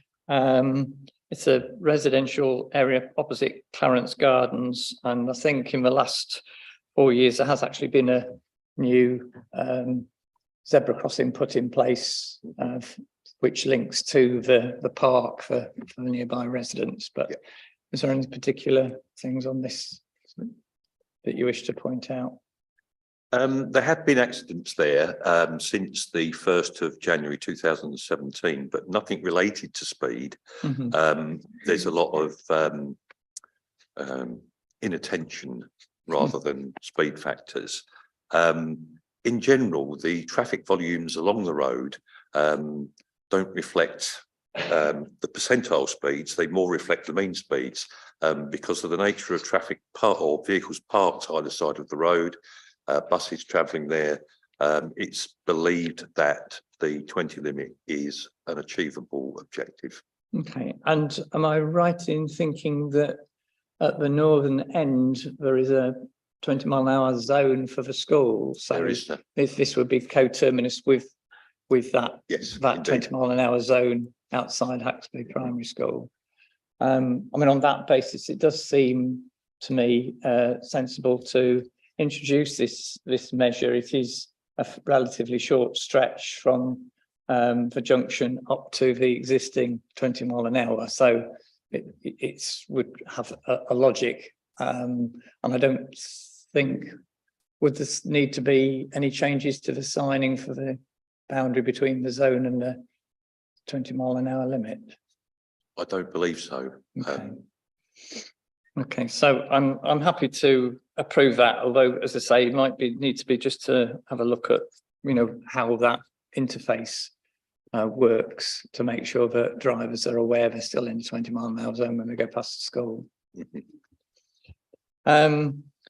It's a residential area opposite Clarence Gardens, and I think in the last 4 years there has actually been a new zebra crossing put in place, which links to the park for the nearby residents. But is there any particular things on this that you wish to point out? There have been accidents there since the 1st of January 2017, but nothing related to speed. There's a lot of inattention rather than speed factors. In general, the traffic volumes along the road don't reflect the percentile speeds, they more reflect the mean speeds because of the nature of traffic or vehicles parked either side of the road. Buses travelling there, it's believed that the 20 limit is an achievable objective. Okay, and am I right in thinking that at the northern end there is a 20 mile an hour zone for the school? So There is, if this would be coterminous with that, yes, that indeed. 20 mile an hour zone outside Haxby Primary School. I mean, on that basis, it does seem to me sensible to introduce this measure. It is a relatively short stretch from the junction up to the existing 20 mile an hour, so it would have a logic, and I don't think would this need to be any changes to the signing for the boundary between the zone and the 20 mile an hour limit. I don't believe so. Okay. Okay, so I'm happy to approve that, although, as I say, it might need to be just to have a look at, how that interface works to make sure that drivers are aware they're still in the 20 mile an hour zone when they go past the school.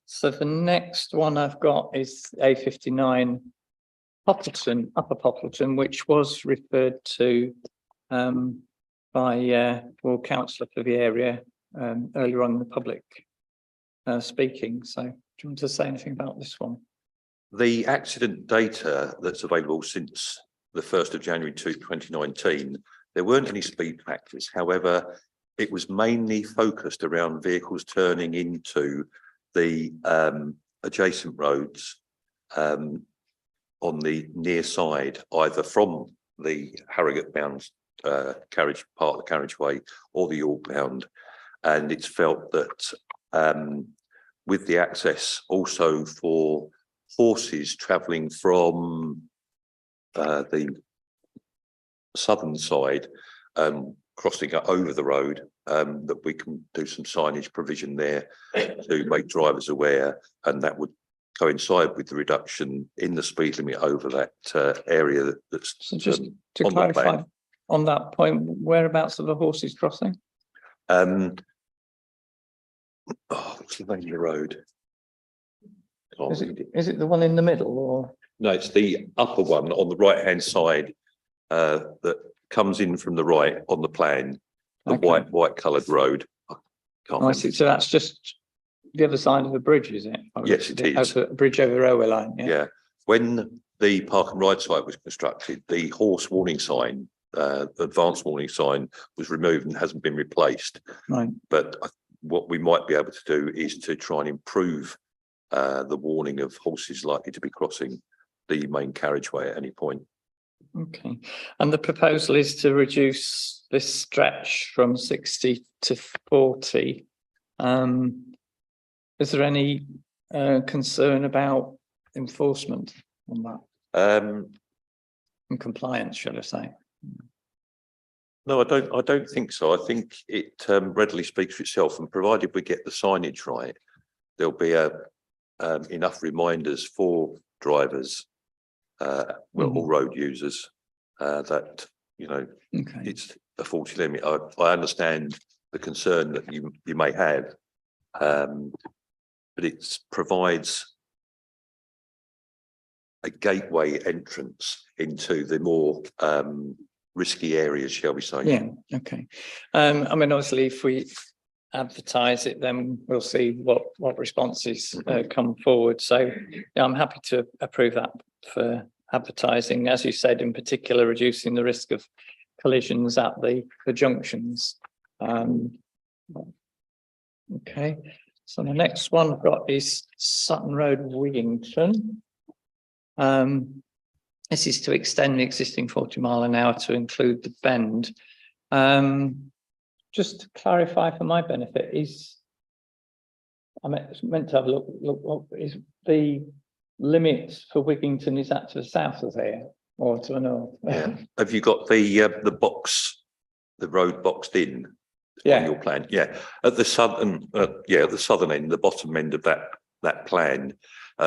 So the next one I've got is A59 Poppleton, Upper Poppleton, which was referred to by Ward Councillor for the area earlier on in the public speaking. So do you want to say anything about this one? The accident data that's available since the 1st of January 2019, there weren't any speed factors. However, it was mainly focused around vehicles turning into the adjacent roads on the near side, either from the Harrogate bound carriage part of the carriageway or the York bound. And it's felt that with the access also for horses travelling from the southern side, crossing over the road, that we can do some signage provision there to make drivers aware, and that would coincide with the reduction in the speed limit over that area that's So just to on the clarify plan. on that point, whereabouts are the horses crossing? What's the name of the road? Can't Is read it. it the one in the middle or? No, it's the upper one on the right-hand side, that comes in from the right on the plan, the Okay. white coloured road. I can't I remember. see. So that's just the other side of the bridge, is it? Yes, it is. A bridge over the railway line, yeah. Yeah, when the park and ride site was constructed, the horse warning sign, advanced warning sign was removed and hasn't been replaced. Right. But what we might be able to do is to try and improve the warning of horses likely to be crossing the main carriageway at any point. Okay. And the proposal is to reduce this stretch from 60 to 40. Is there any concern about enforcement on that and compliance, should I say? No, I don't think so. I think it readily speaks for itself, and provided we get the signage right, there'll be enough reminders for drivers, or road users, that, you know, Okay. it's a 40 limit. I understand the concern that you may have, but it provides a gateway entrance into the more risky areas, shall we say? Yeah. Okay. I mean, obviously, if we advertise it, then we'll see what responses come forward. So yeah, I'm happy to approve that for advertising, as you said, in particular, reducing the risk of collisions at the junctions. Okay. So the next one I've got is Sutton Road, Wigington. This is to extend the existing 40 mile an hour to include the bend. Just to clarify for my benefit, I meant to have a look, what is the limit for Wigington? Is that to the south of there or to the north? Yeah. Have you got the box, the road boxed in on your plan? Yeah. At the southern, at the southern end, the bottom end of that plan,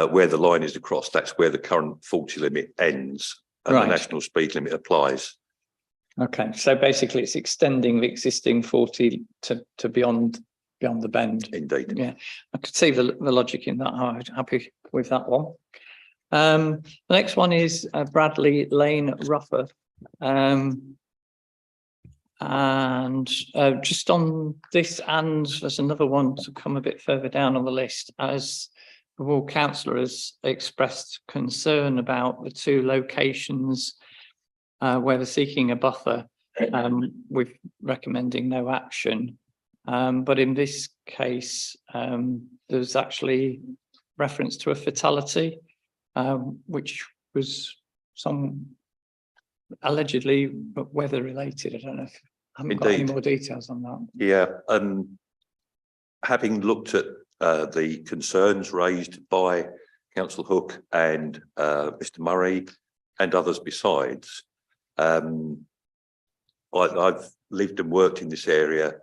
where the line is across, that's where the current 40 limit ends and the national speed limit applies. Okay, so basically it's extending the existing 40 to beyond the bend. Indeed. Yeah, I could see the logic in that. I'm happy with that one. The next one is Bradley Lane, Ruffer. And just on this, and there's another one to come a bit further down on the list, as the ward councillor has expressed concern about the two locations where they're seeking a buffer, with recommending no action. But in this case, there's actually reference to a fatality, which was allegedly weather related. I don't know if I haven't got any more details on that. Yeah, having looked at the concerns raised by Councillor Hook and Mr. Murray and others besides, I've lived and worked in this area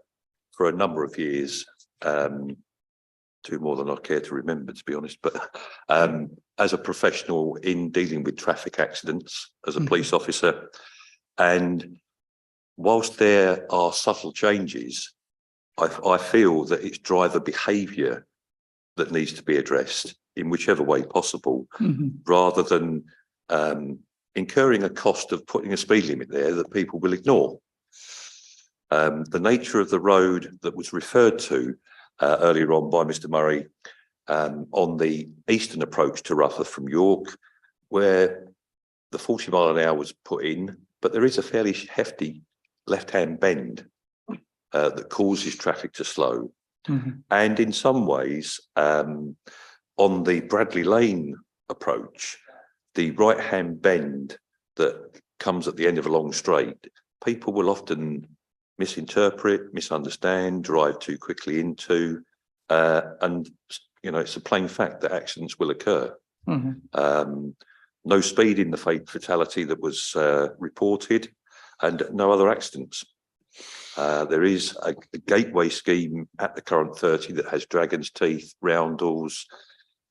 for a number of years, two more than I care to remember, to be honest, but as a professional in dealing with traffic accidents as a police officer, and whilst there are subtle changes, I feel that it's driver behaviour that needs to be addressed in whichever way possible, rather than incurring a cost of putting a speed limit there that people will ignore. The nature of the road that was referred to earlier on by Mr. Murray, on the eastern approach to Ruffer from York, where the 40 mile an hour was put in, but there is a fairly hefty left-hand bend that causes traffic to slow. And in some ways, on the Bradley Lane approach, the right-hand bend that comes at the end of a long straight, people will often misinterpret, misunderstand, drive too quickly into, and you know, it's a plain fact that accidents will occur. Mhm. No speed in the fatality that was reported, and no other accidents. There is a gateway scheme at the current 30 that has dragon's teeth, roundels,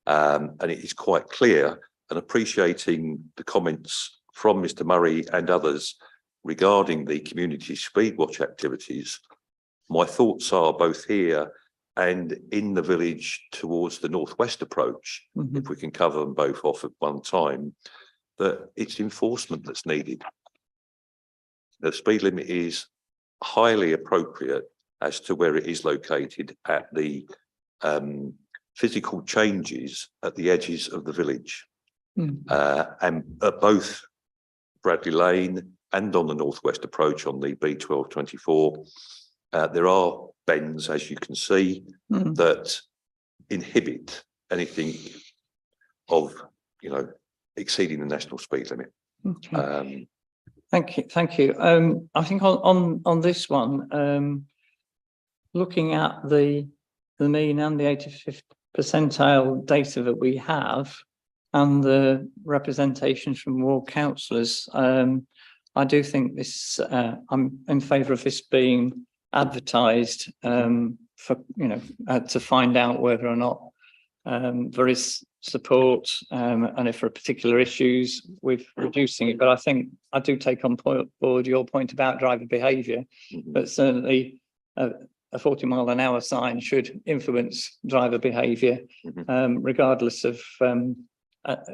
and it is quite clear, and appreciating the comments from Mr. Murray and others regarding the community speed watch activities. My thoughts are both here and in the village towards the northwest approach, if we can cover them both off at one time, that it's enforcement that's needed. The speed limit is highly appropriate as to where it is located at the physical changes at the edges of the village. And at both Bradley Lane and on the northwest approach on the B1224, there are bends, as you can see, that inhibit anything of, exceeding the national speed limit. Okay. Thank you. I think on this one, looking at the mean and the 85th percentile data that we have, and the representations from ward councillors, I do think this. I'm in favour of this being advertised for to find out whether or not there is support, and if there are particular issues with reducing it. But I think I do take on board your point about driver behaviour, but certainly a 40-mile-an-hour sign should influence driver behaviour, regardless of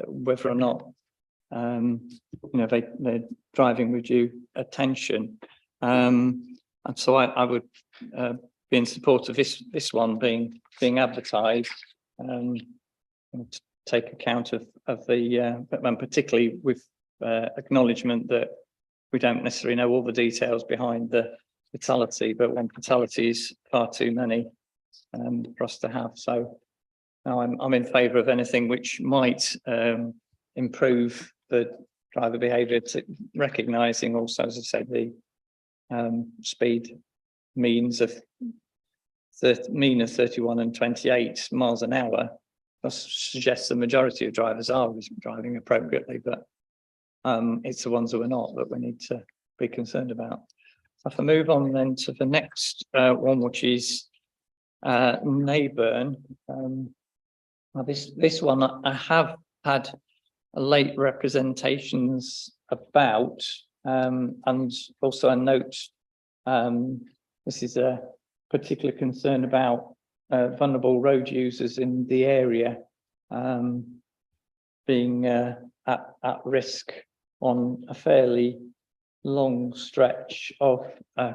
whether or not they're driving with due attention. And so I would be in support of this one being advertised. To take account of the and particularly with acknowledgement that we don't necessarily know all the details behind the fatality, but one fatality is far too many for us to have. So now I'm in favour of anything which might improve the driver behaviour, to recognising also, as I said, the speed means of mean of 31 and 28 miles an hour. That suggests the majority of drivers are driving appropriately, but it's the ones who are not that we need to be concerned about. So if I move on then to the next one, which is Neyburn. This one I have had late representations about, and also a note. This is a particular concern about vulnerable road users in the area being at risk on a fairly long stretch of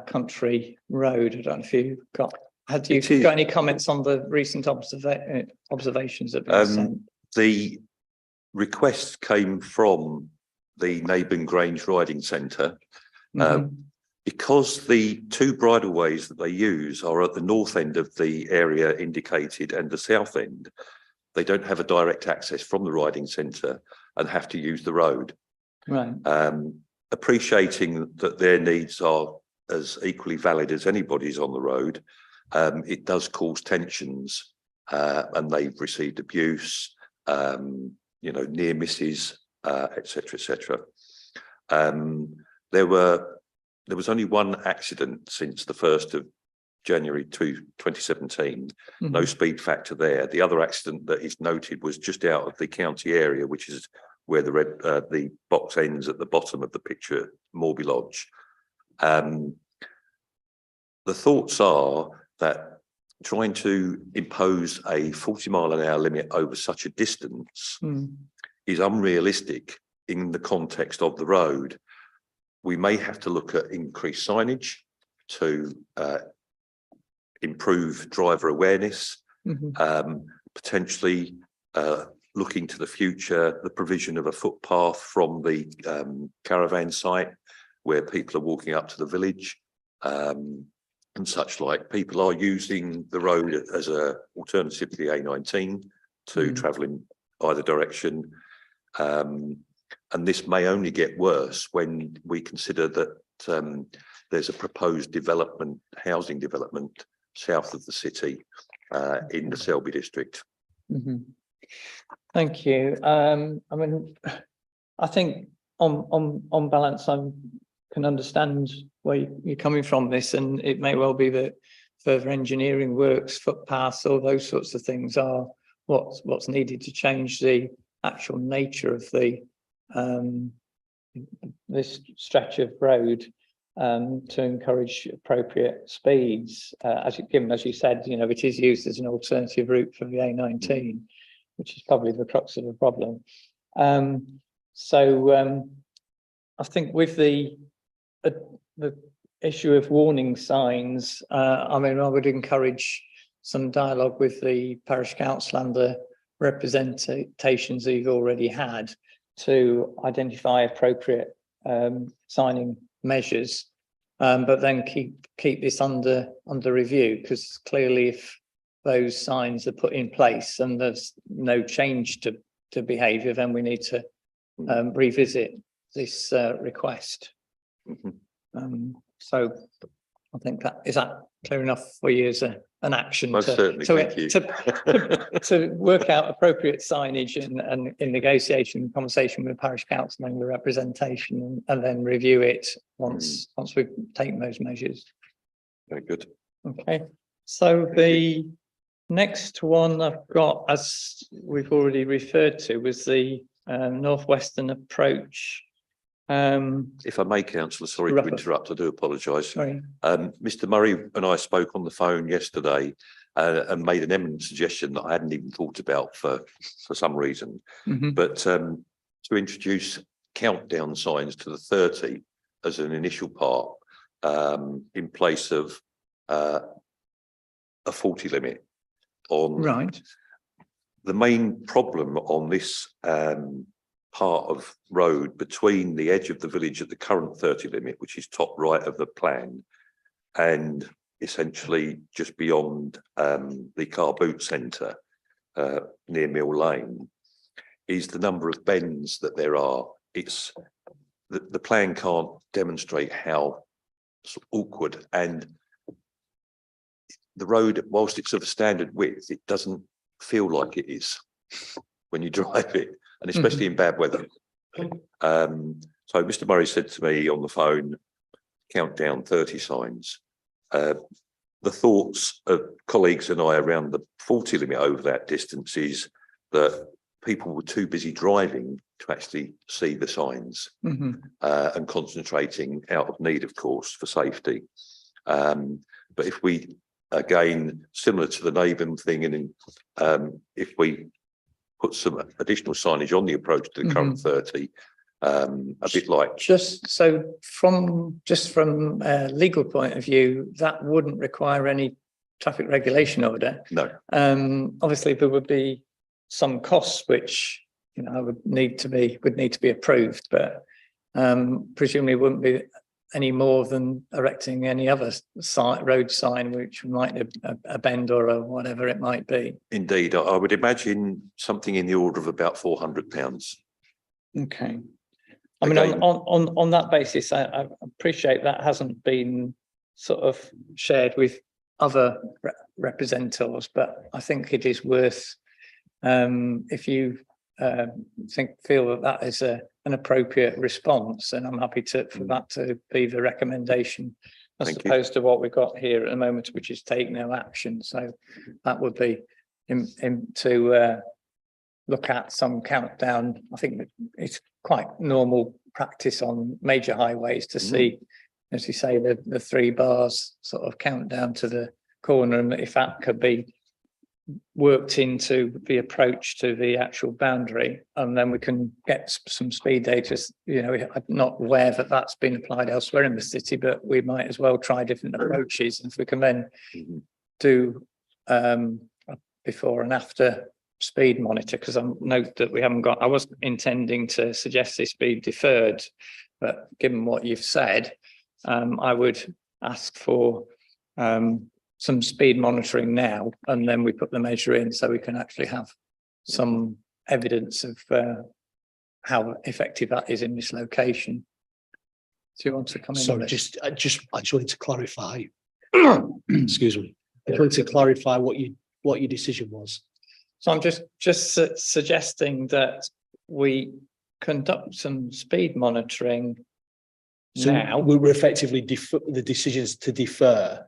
country road. I don't know if you've got. Have you got any comments on the recent observations that have been sent? The request came from the Neyburn Grange Riding Centre. Because the two bridleways that they use are at the north end of the area indicated and the south end, they don't have a direct access from the riding centre and have to use the road. Right. Appreciating that their needs are as equally valid as anybody's on the road, it does cause tensions, and they've received abuse, near misses, etc., etc. There was only one accident since the 1st of January 2017, no speed factor there. The other accident that is noted was just out of the county area, which is where the box ends at the bottom of the picture, Morby Lodge. The thoughts are that trying to impose a 40-mile-an-hour limit over such a distance is unrealistic in the context of the road. We may have to look at increased signage to improve driver awareness, potentially looking to the future, the provision of a footpath from the caravan site where people are walking up to the village, and such like. People are using the road as an alternative to the A19 to travel in either direction. And this may only get worse when we consider that there's a proposed housing development south of the city in the Selby district. Thank you. I mean, I think on balance, I can understand where you're coming from this, and it may well be that further engineering works, footpaths, all those sorts of things are what's needed to change the actual nature of the this stretch of road to encourage appropriate speeds. As you said, you know, it is used as an alternative route for the A19, which is probably the crux of the problem. I think with the issue of warning signs, I mean, I would encourage some dialogue with the parish council and the representations that you've already had to identify appropriate signing measures, but then keep this under review, because clearly if those signs are put in place and there's no change to behaviour, then we need to revisit this request. So I think that clear enough for you as an action Most certainly, thank you. to work out appropriate signage and in negotiation, conversation with parish council and the representation, and then review it once we've taken those measures. Very good. Okay, so the next one I've got, as we've already referred to, was the northwestern approach. If I may, councillor, sorry to interrupt, I do apologise. Sorry. Mr. Murray and I spoke on the phone yesterday and made an eminent suggestion that I hadn't even thought about for some reason. But to introduce countdown signs to the 30 as an initial part in place of a 40 limit on. Right. The main problem on this part of road between the edge of the village at the current 30 limit, which is top right of the plan, and essentially just beyond the car boot centre near Mill Lane, is the number of bends that there are. It's the plan can't demonstrate how awkward, and the road, whilst it's of a standard width, it doesn't feel like it is when you drive it, and especially in bad weather. So Mr. Murray said to me on the phone, count down 30 signs. The thoughts of colleagues and I around the 40 limit over that distance is that people were too busy driving to actually see the signs and concentrating out of need, of course, for safety. But if we, again, similar to the Naven thing, and if we put some additional signage on the approach to the current 30, a bit like. From a legal point of view, that wouldn't require any traffic regulation order. No. Obviously, there would be some costs which, you know, would need to be approved, but presumably wouldn't be any more than erecting any other road sign, which might have a bend or a whatever it might be. Indeed, I would imagine something in the order of about £400. Okay. I mean, on that basis, I appreciate that hasn't been sort of shared with other representatives, but I think it is worth, if you feel that is an appropriate response, and I'm happy for that to be the recommendation, as opposed to what we've got here at the moment, which is take no action. So that would be to look at some countdown. I think it's quite normal practice on major highways to see, as you say, the 3 bars sort of count down to the corner, and if that could be worked into the approach to the actual boundary, and then we can get some speed data. You know, I'm not aware that that's been applied elsewhere in the city, but we might as well try different approaches. And if we can then do before and after speed monitor, because I note that we haven't got, I was intending to suggest this be deferred, but given what you've said, I would ask for some speed monitoring now, and then we put the measure in so we can actually have some evidence of how effective that is in this location. Do you want to come in? Sorry, I just wanted to clarify. Excuse me. I wanted to clarify what your decision was. So I'm just suggesting that we conduct some speed monitoring So now. we're effectively the decisions to defer.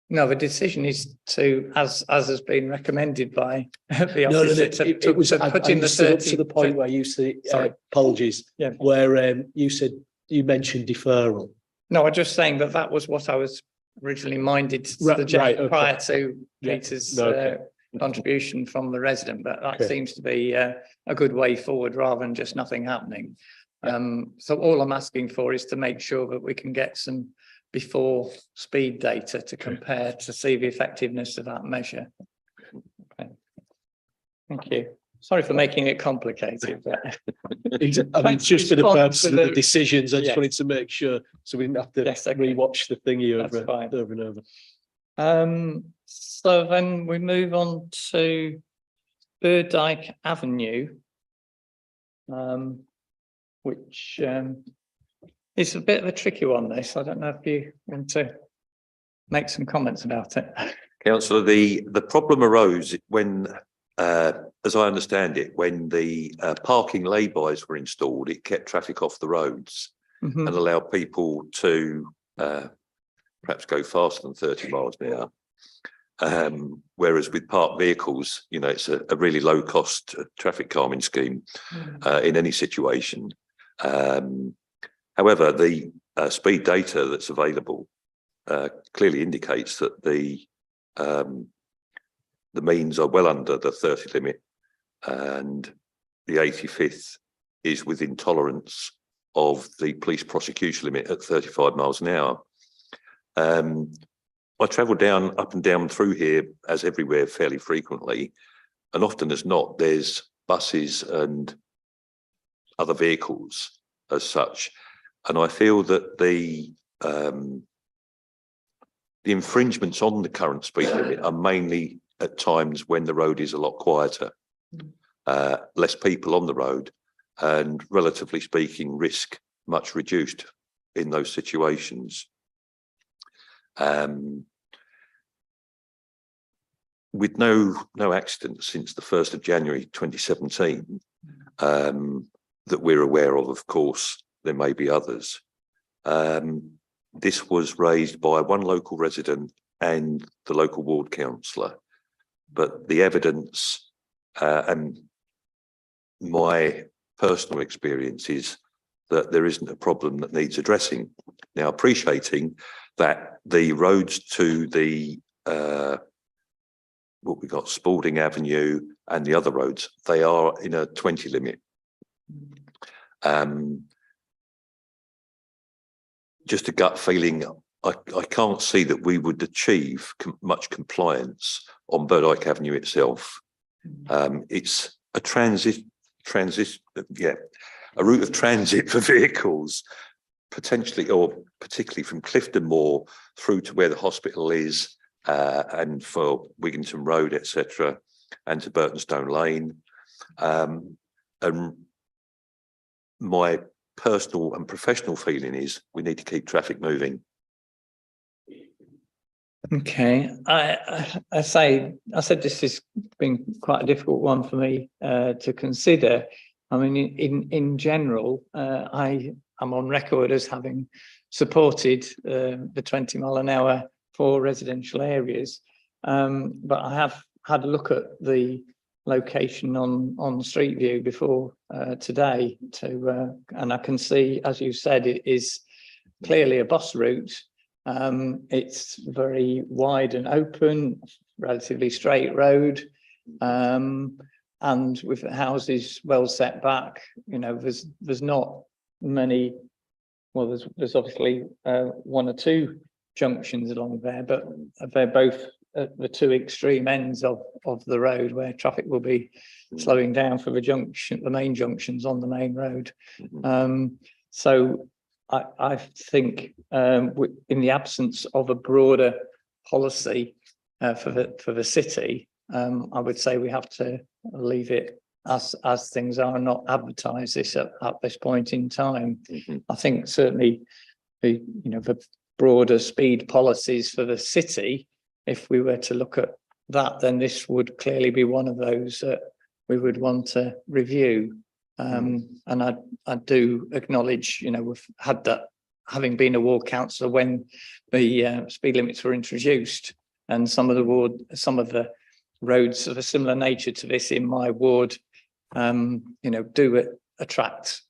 No, the decision is to, as has been recommended by the No, officer, it was, to I put in the understood up 30. to the point where you said, Sorry. apologies, Yeah. where you said, you mentioned deferral. No, I'm just saying that was what I was originally minded to Right, suggest right, okay. prior to Yeah, Peter's no, okay. contribution from the resident, but that Okay. seems to be a good way forward rather than just nothing happening. Yeah. So all I'm asking for is to make sure that we can get some before speed data to compare to see the effectiveness of that measure. Okay. Thank you. Sorry for making it complicated. But I mean, just for the purpose of the decisions, I just Yeah. wanted to make sure, so we didn't have to Yes, okay. rewatch the thingy That's over, fine. over and over. So then we move on to Butteracre Avenue, which is a bit of a tricky one, this. I don't know if you want to make some comments about it. Councillor, the problem arose when, as I understand it, when the parking laybys were installed, it kept traffic off the roads Mhm. and allowed people to perhaps go faster than 30 miles an hour. Whereas with parked vehicles, you know, it's a really low cost traffic calming scheme in any situation. However, the speed data that's available clearly indicates that the means are well under the 30 limit, and the 85th is within tolerance of the police prosecution limit at 35 miles an hour. I travel up and down through here, as everywhere, fairly frequently, and often as not, there's buses and other vehicles as such. And I feel that the infringements on the current speed limit are mainly at times when the road is a lot quieter, less people on the road, and relatively speaking, risk much reduced in those situations. With no accidents since the 1st of January 2017 that we're aware of course, there may be others. This was raised by one local resident and the local ward councillor, but the evidence and my personal experience is that there isn't a problem that needs addressing. Now, appreciating that the roads to the what we got, Spalding Avenue and the other roads, they are in a 20 limit. Just a gut feeling, I can't see that we would achieve much compliance on Butteracre Avenue itself. It's a a route of transit for vehicles, potentially or particularly from Clifton Moor through to where the hospital is, and for Wigginton Road, etc., and to Burtonstone Lane. And my personal and professional feeling is we need to keep traffic moving. Okay, I said this has been quite a difficult one for me to consider. I mean, in general, I am on record as having supported the 20 mile an hour for residential areas, but I have had a look at the location on Street View before today, and I can see, as you said, it is clearly a bus route. It's very wide and open, relatively straight road, and with houses well set back. You know, there's not many. Well, there's obviously one or two junctions along there, but they're both at the two extreme ends of the road where traffic will be slowing down for the main junctions on the main road. So I think in the absence of a broader policy for the city, I would say we have to leave it as things are and not advertise this at this point in time. I think certainly the broader speed policies for the city, if we were to look at that, then this would clearly be one of those that we would want to review. And I do acknowledge, we've had that, having been a ward councillor when the speed limits were introduced, and some of the roads of a similar nature to this in my ward, do attract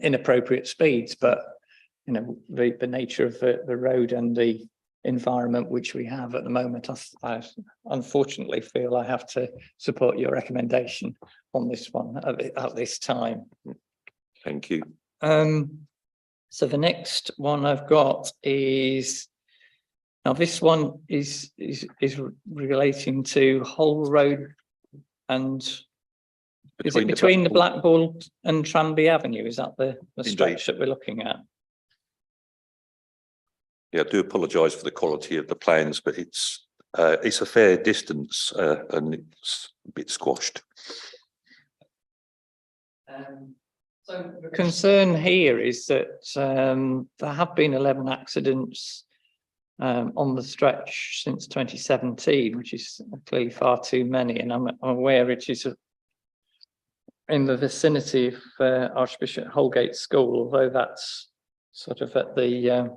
inappropriate speeds, but the nature of the road and the environment which we have at the moment, I unfortunately feel I have to support your recommendation on this one at this time. Thank you. So the next one I've got is, now this one is relating to Hull Road, and is it between the Blackpool and Tranby Avenue? Is that the stretch that we're looking at? Yeah, I do apologise for the quality of the plans, but it's a fair distance and it's a bit squashed. So the concern here is that there have been 11 accidents on the stretch since 2017, which is clearly far too many, and I'm aware it is in the vicinity of Archbishop Holgate School, although that's sort of at the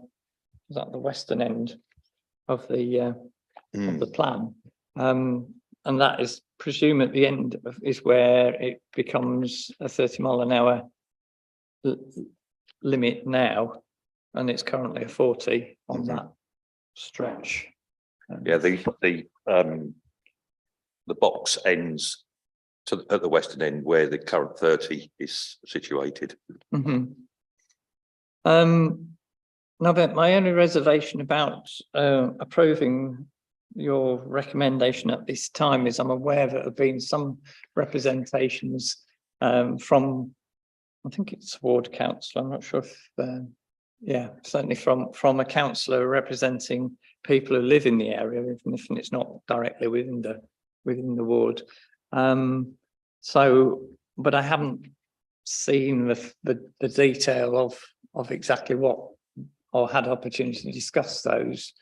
western end of the plan, and that is presume at the end is where it becomes a 30-mile-an-hour limit now, and it's currently a 40 on that stretch. Yeah, the box ends at the western end where the current 30 is situated. Now, but my only reservation about approving your recommendation at this time is I'm aware that there have been some representations from, I think it's ward councillor, I'm not sure if, certainly from a councillor representing people who live in the area, even if it's not directly within the ward. But I haven't seen the detail of exactly what, or had opportunity to discuss those.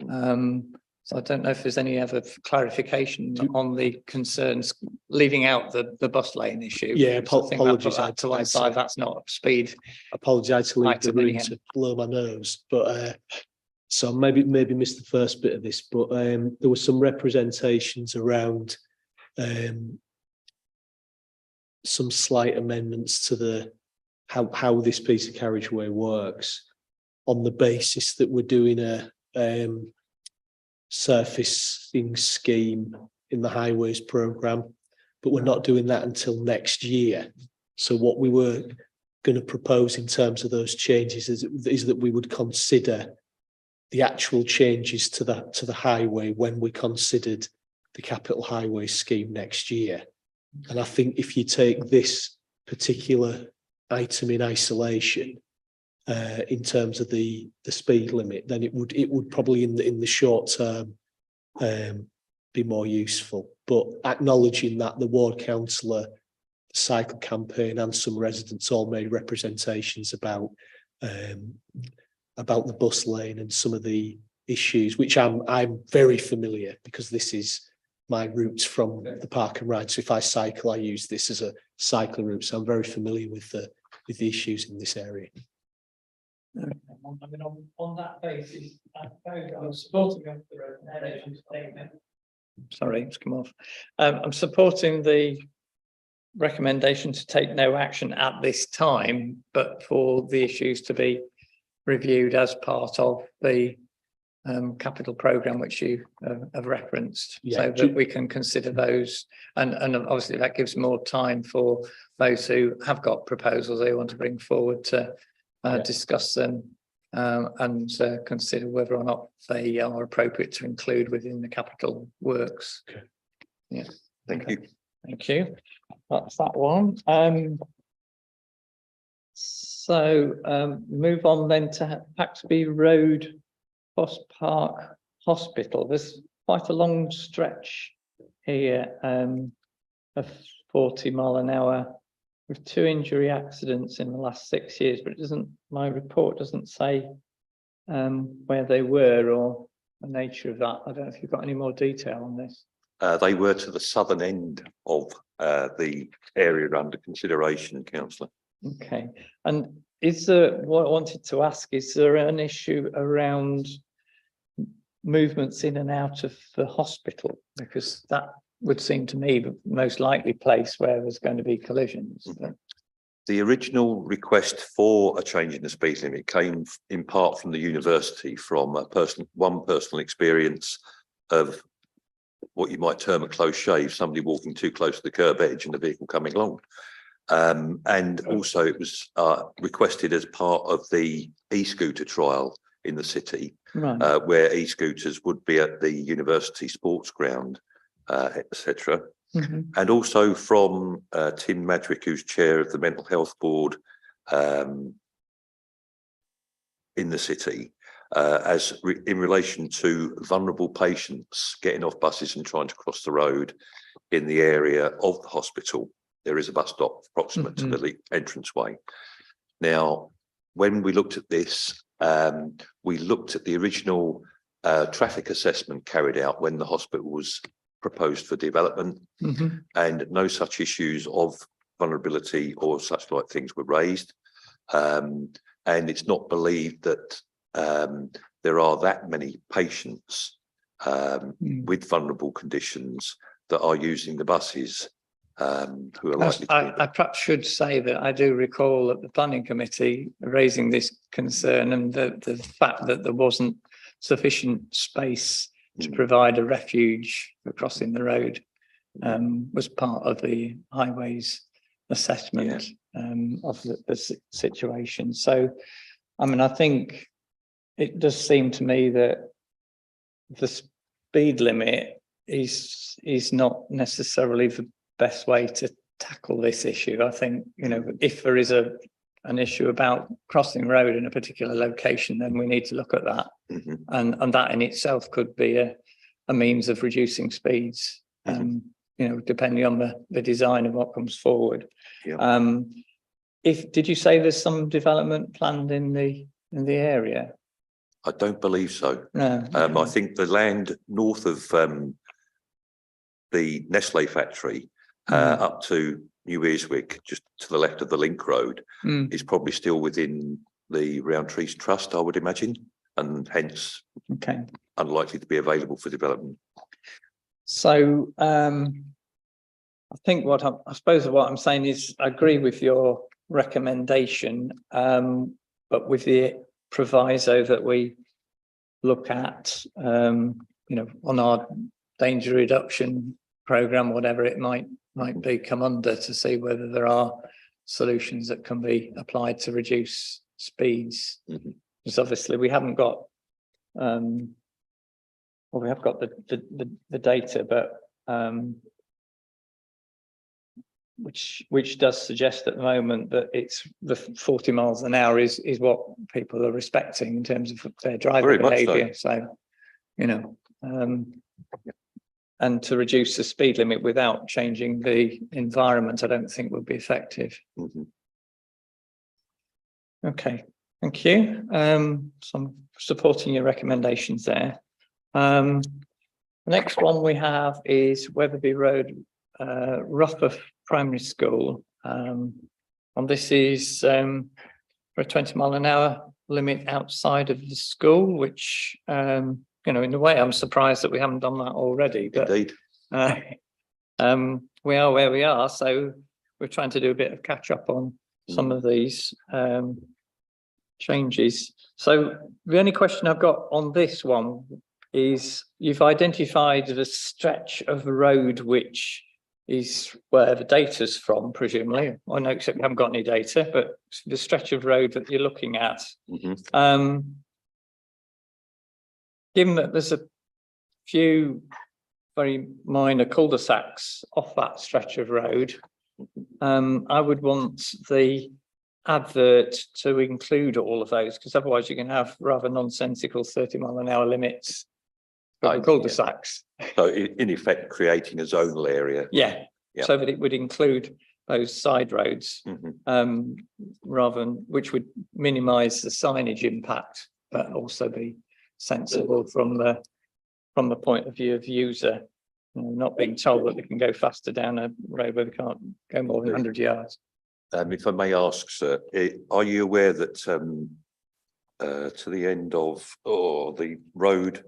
So I don't know if there's any other clarification on the concerns, leaving out the bus lane issue. Yeah, apologies. To one side, that's not speed. Apologise to leave the room to blow my nose, but so maybe missed the first bit of this, but there were some representations around some slight amendments to the how this piece of carriageway works, on the basis that we're doing a surfacing scheme in the highways programme, but we're not doing that until next year. So what we were going to propose in terms of those changes is that we would consider the actual changes to the highway when we considered the capital highway scheme next year. And I think if you take this particular item in isolation, in terms of the speed limit, then it would probably in the short term be more useful. But acknowledging that the ward councillor, the cycle campaign, and some residents all made representations about the bus lane and some of the issues, which I'm very familiar, because this is my routes from the park and ride. So if I cycle, I use this as a cycling route. So I'm very familiar with the issues in this area. I mean, on that basis, I'm supporting the recommendation statement. Sorry, it's come off. I'm supporting the recommendation to take no action at this time, but for the issues to be reviewed as part of the capital programme which you have referenced, so that we can consider those, and obviously that gives more time for those who have got proposals they want to bring forward to discuss them and consider whether or not they are appropriate to include within the capital works. Okay. Yeah. Thank you. Thank you. That's that one. So move on then to Paxby Road Post Park Hospital. There's quite a long stretch here of 40-mile-an-hour with 2 injury accidents in the last 6 years, but it doesn't, my report doesn't say where they were or the nature of that. I don't know if you've got any more detail on this. They were to the southern end of the area under consideration, councillor. Okay, and is there, what I wanted to ask, is there an issue around movements in and out of the hospital? Because that would seem to me the most likely place where there's going to be collisions. The original request for a change in the speed limit came in part from the university, from one personal experience of what you might term a close shave, somebody walking too close to the curb edge and the vehicle coming along. And also it was requested as part of the e-scooter trial in the city, Right. where e-scooters would be at the university sports ground, etc. Mhm. And also from Tim Madrick, who's chair of the mental health board in the city, in relation to vulnerable patients getting off buses and trying to cross the road in the area of the hospital. There is a bus stop proximate to the entranceway. Now, when we looked at this, we looked at the original traffic assessment carried out when the hospital was proposed for development, and no such issues of vulnerability or such like things were raised. And it's not believed that there are that many patients with vulnerable conditions that are using the buses who are likely to be. I perhaps should say that I do recall at the planning committee raising this concern, and the fact that there wasn't sufficient space to provide a refuge for crossing the road was part of the highways assessment of the situation. So, I mean, I think it does seem to me that the speed limit is not necessarily the best way to tackle this issue. I think, you know, if there is an issue about crossing the road in a particular location, then we need to look at that. And that in itself could be a means of reducing speeds, you know, depending on the design of what comes forward. Did you say there's some development planned in the area? I don't believe so. No. I think the land north of the Nestle factory up to New Earswick, just to the left of the link road, is probably still within the Roundtrees Trust, I would imagine, and hence unlikely to be available for development. So I think I suppose what I'm saying is I agree with your recommendation, but with the proviso that we look at, you know, on our danger reduction program, whatever it might be, come under to see whether there are solutions that can be applied to reduce speeds. Because obviously we haven't got, well, we have got the data, but which does suggest at the moment that it's the 40 miles an hour is what people are respecting in terms of their driving behaviour. So, you know, and to reduce the speed limit without changing the environment, I don't think would be effective. Okay, thank you. So I'm supporting your recommendations there. The next one we have is Weatherby Road, Roughborough Primary School. And this is for a 20 mile an hour limit outside of the school, which, you know, in a way, I'm surprised that we haven't done that already. But Indeed. We are where we are, so we're trying to do a bit of catch up on some of these changes. So the only question I've got on this one is you've identified the stretch of the road which is where the data's from, presumably. I know, except we haven't got any data, but the stretch of road that you're looking at. Given that there's a few very minor cul-de-sacs off that stretch of road, I would want the advert to include all of those, because otherwise you can have rather nonsensical 30 mile an hour limits for the cul-de-sacs. So in effect, creating a zonal area. Yeah, so that it would include those side roads, rather than, which would minimise the signage impact, but also be sensible from the point of view of user. not being told that they can go faster down a road where they can't go more than 100 yards. If I may ask, sir, are you aware that to the end of the road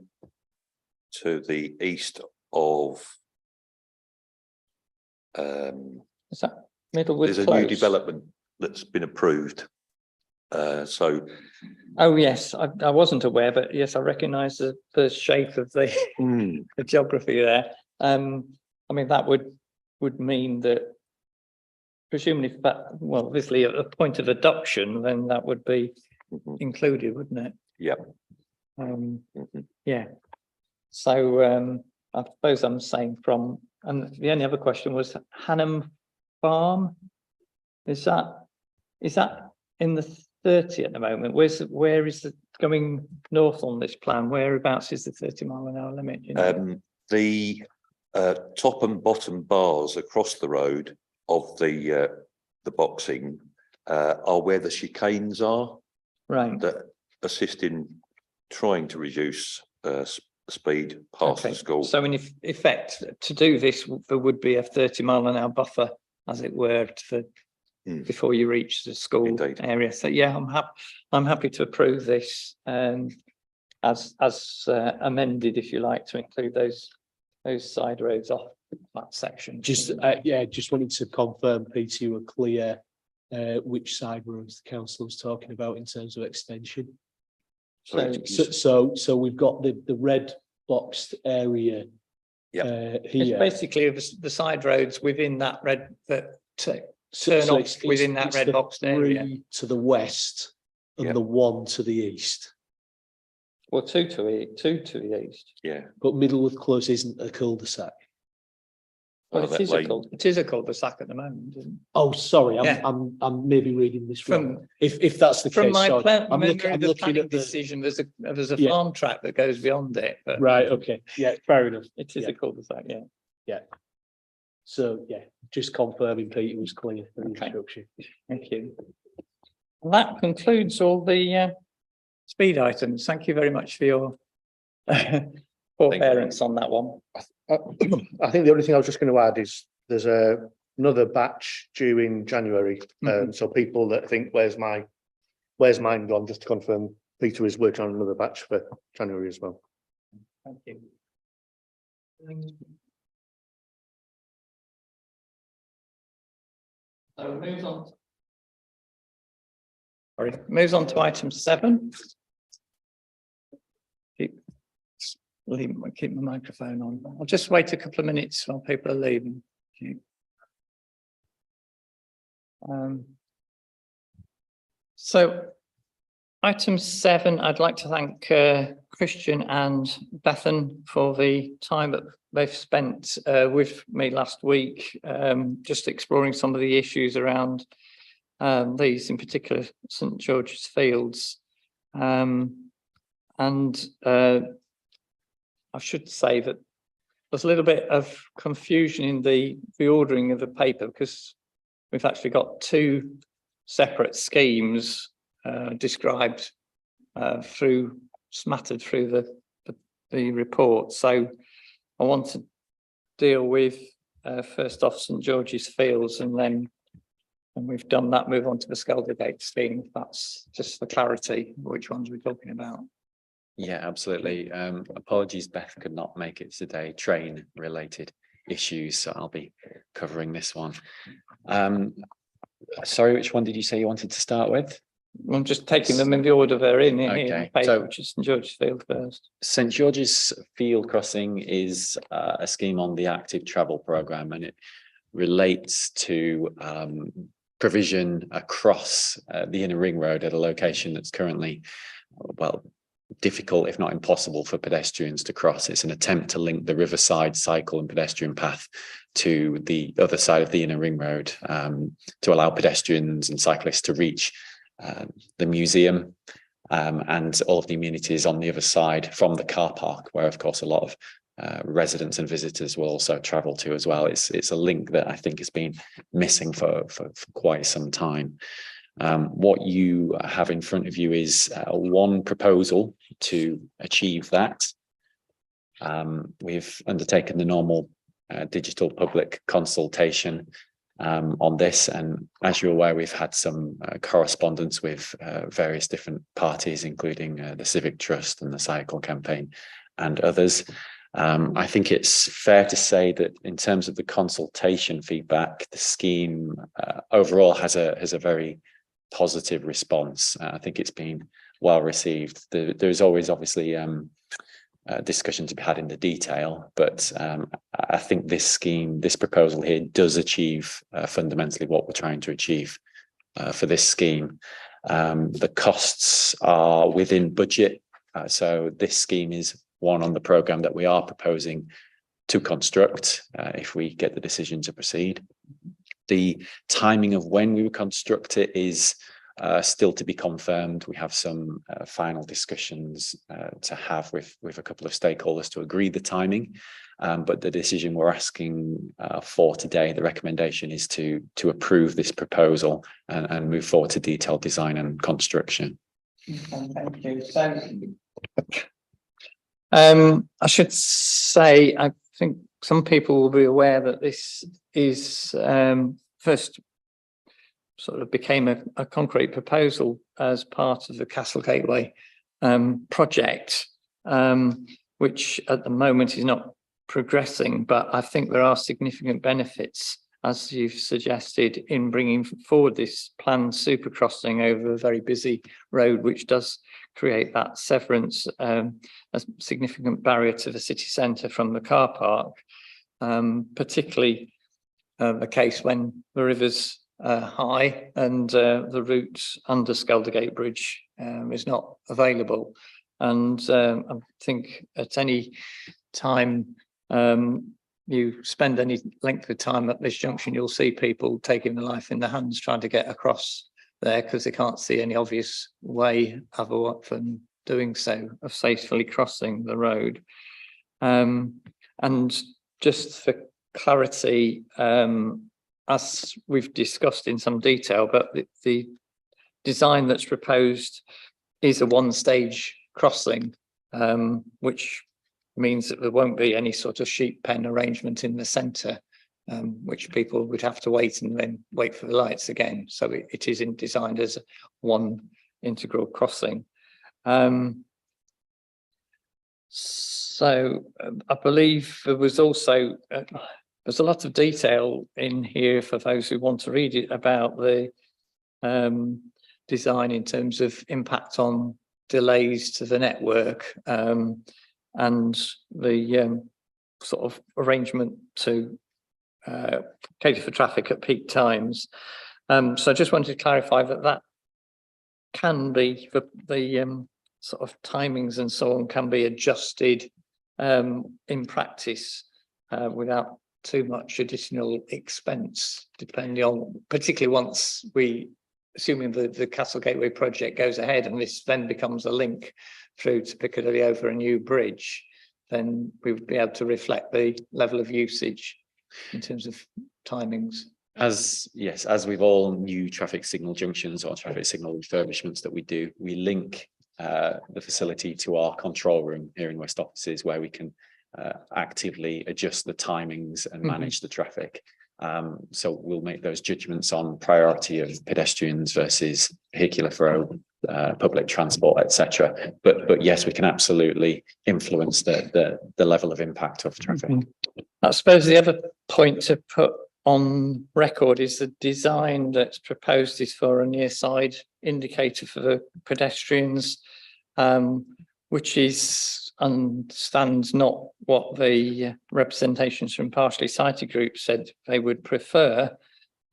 to the east of Is that Middlewood there's a Close? new development that's been approved. So Oh, yes, I wasn't aware, but yes, I recognise the shape of the, the geography there. I mean, that would mean that presumably, if that, well, obviously at a point of adoption, then that would be included, wouldn't it? yeah. Yeah. So I suppose I'm saying from, and the only other question was Hannam Farm. Is that in the 30 at the moment? Where is it going north on this plan? Whereabouts is the 30-mile-an-hour limit? You know? The top and bottom bars across the road of the boxing are where the chicanes are, Right. that assist in trying to reduce speed past the school. So in effect, to do this, there would be a 30-mile-an-hour buffer, as it were, before you reach the school Indeed. area. So yeah, I'm happy to approve this as amended, if you like, to include those side roads off that section. Just wanted to confirm, Peter, you were clear which side roads the council was talking about in terms of extension. So we've got the red boxed area. Here. It's basically the side roads within that red turn off within that red boxed area. 3 to the west and the 1 to the east. Well, two to the east. Yeah. But Middlewood Close isn't a cul-de-sac. Well, that it is a cul-de-sac at the moment, isn't it? Oh, sorry, Yeah. I'm maybe reading this wrong. From If that's the from case, my sorry. plan, I'm memory looking of the at planning the decision, there's a Yeah. farm track that goes beyond it, but right. Okay, yeah, fair enough. it is a cul-de-sac, yeah. So yeah, just confirming Peter was clear for the Okay. instruction. Thank you. Well, that concludes all the speed items. Thank you very much for your forbearance on that one. I think the only thing I was just going to add is there's another batch due in January. So people that think, where's mine gone? Just to confirm, Peter is working on another batch for January as well. Thank you. So moves on. Sorry, moves on to item 7. Keep my microphone on. I'll just wait a couple of minutes while people are leaving. So item 7, I'd like to thank Christian and Bethan for the time that they've spent with me last week, just exploring some of the issues around these, in particular St George's Fields. I should say that there's a little bit of confusion in the ordering of the paper, because we've actually got 2 separate schemes described smattered through the report. So I want to deal with first off St George's Fields, and then when we've done that, move on to the Coppergate scheme. That's just for clarity, which ones we're talking about. Yeah, absolutely. Apologies, Beth could not make it today, train related issues, so I'll be covering this one. Sorry, which one did you say you wanted to start with? I'm just taking them in the order they're in here, Okay, paper, so which is St George's Field first. St George's Field Crossing is a scheme on the active travel programme, and it relates to provision across the inner ring road at a location that's currently, well, difficult, if not impossible, for pedestrians to cross. It's an attempt to link the riverside cycle and pedestrian path to the other side of the inner ring road, to allow pedestrians and cyclists to reach the museum and all of the amenities on the other side from the car park, where of course a lot of residents and visitors will also travel to as well. It's a link that I think has been missing for quite some time. What you have in front of you is one proposal to achieve that. We've undertaken the normal digital public consultation on this, and as you're aware, we've had some correspondence with various different parties, including the Civic Trust and the Cycle Campaign and others. I think it's fair to say that in terms of the consultation feedback, the scheme overall has a very positive response. I think it's been well received. There's always obviously discussion to be had in the detail, but I think this scheme, this proposal here, does achieve fundamentally what we're trying to achieve for this scheme. The costs are within budget, so this scheme is one on the programme that we are proposing to construct if we get the decision to proceed. The timing of when we would construct it is still to be confirmed. We have some final discussions to have with a couple of stakeholders to agree the timing, but the decision we're asking for today, the recommendation is to approve this proposal and move forward to detailed design and construction. Thank you. So, I should say, I think some people will be aware that this is first sort of became a concrete proposal as part of the Castle Gateway project, which at the moment is not progressing, but I think there are significant benefits, as you've suggested, in bringing forward this planned supercrossing over a very busy road, which does create that severance, a significant barrier to the city centre from the car park, particularly the case when the river's high and the route under Coppergate Bridge is not available. And I think at any time you spend any length of time at this junction, you'll see people taking their life in their hands trying to get across there because they can't see any obvious way other than doing so, of safely crossing the road. And just for clarity, as we've discussed in some detail, but the design that's proposed is a one-stage crossing, which means that there won't be any sort of sheep pen arrangement in the centre, which people would have to wait and then wait for the lights again. So it isn't designed as one integral crossing. So I believe there was also there's a lot of detail in here for those who want to read it about the design in terms of impact on delays to the network, and the sort of arrangement to cater for traffic at peak times. So I just wanted to clarify that can be the sort of timings and so on can be adjusted in practice without too much additional expense, depending on, particularly once assuming the Castle Gateway project goes ahead and this then becomes a link through to Piccadilly over a new bridge, then we would be able to reflect the level of usage in terms of timings. As with all new traffic signal junctions or traffic signal refurbishments that we do, we link the facility to our control room here in West Offices, where we can actively adjust the timings and manage the traffic. So we'll make those judgments on priority of pedestrians versus vehicular flow, public transport, etc. But yes, we can absolutely influence the level of impact of traffic. I suppose the other point to put on record is the design that's proposed is for a near side indicator for the pedestrians, which understands not what the representations from partially sighted groups said they would prefer,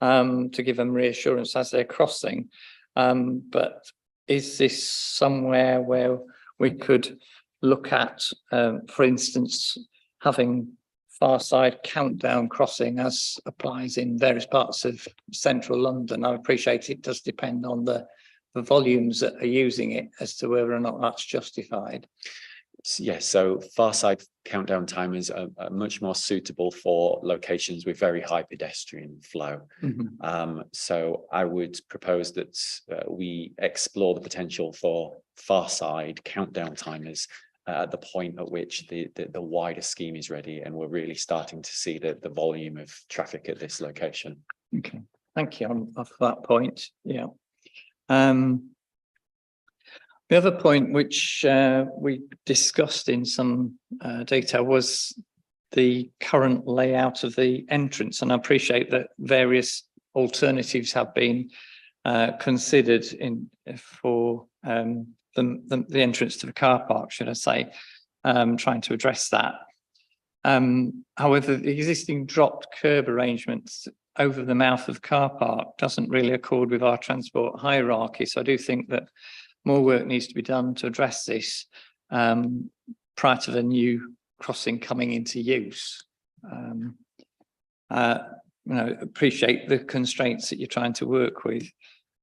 to give them reassurance as they're crossing. But is this somewhere where we could look at, for instance, having far side countdown crossing as applies in various parts of central London? I appreciate it does depend on the volumes that are using it as to whether or not that's justified. Yes, so far side countdown timers are much more suitable for locations with very high pedestrian flow. So I would propose that we explore the potential for far side countdown timers at the point at which the wider scheme is ready, and we're really starting to see the volume of traffic at this location. Okay, thank you on that point. Yeah. The other point which we discussed in some detail was the current layout of the entrance, and I appreciate that various alternatives have been considered for the entrance to the car park, should I say, trying to address that. However, the existing dropped curb arrangements over the mouth of the car park doesn't really accord with our transport hierarchy. So I do think that more work needs to be done to address this prior to the new crossing coming into use. Appreciate the constraints that you're trying to work with.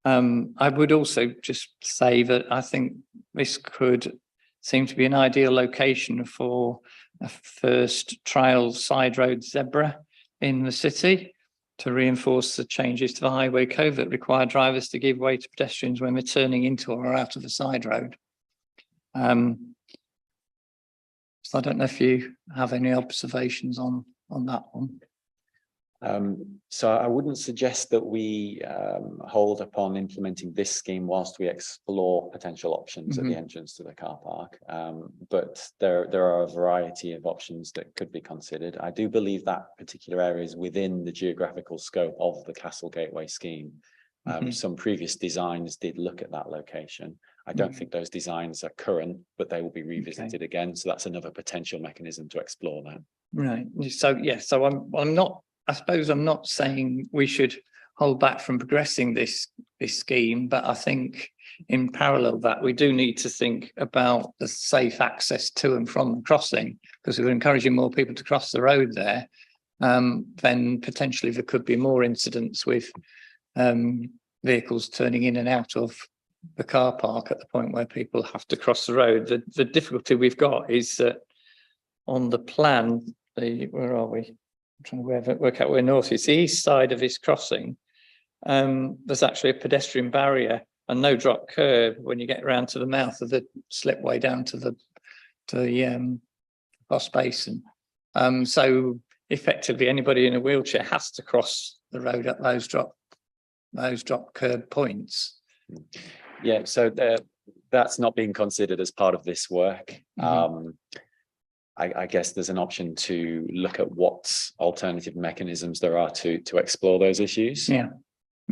I would also just say that I think this could seem to be an ideal location for a first trial side road zebra in the city, to reinforce the changes to the highway code that require drivers to give way to pedestrians when they're turning into or out of the side road. So I don't know if you have any observations on that one. So I wouldn't suggest that we hold upon implementing this scheme whilst we explore potential options at the entrance to the car park. But there are a variety of options that could be considered. I do believe that particular area is within the geographical scope of the Castle Gateway scheme. Some previous designs did look at that location. I don't think those designs are current, but they will be revisited again. So that's another potential mechanism to explore that. Right. So yeah. So I'm not. I suppose I'm not saying we should hold back from progressing this scheme, but I think in parallel that we do need to think about the safe access to and from the crossing, because if we're encouraging more people to cross the road there, then potentially there could be more incidents with vehicles turning in and out of the car park at the point where people have to cross the road. The difficulty we've got is that on the plan, where are we? I'm trying to work out where north is. The east side of this crossing, there's actually a pedestrian barrier and no drop curb when you get around to the mouth of the slipway down to the Foss Basin. So effectively, anybody in a wheelchair has to cross the road at those drop curb points. Yeah, so that's not being considered as part of this work. I guess there's an option to look at what alternative mechanisms there are to explore those issues. Yeah.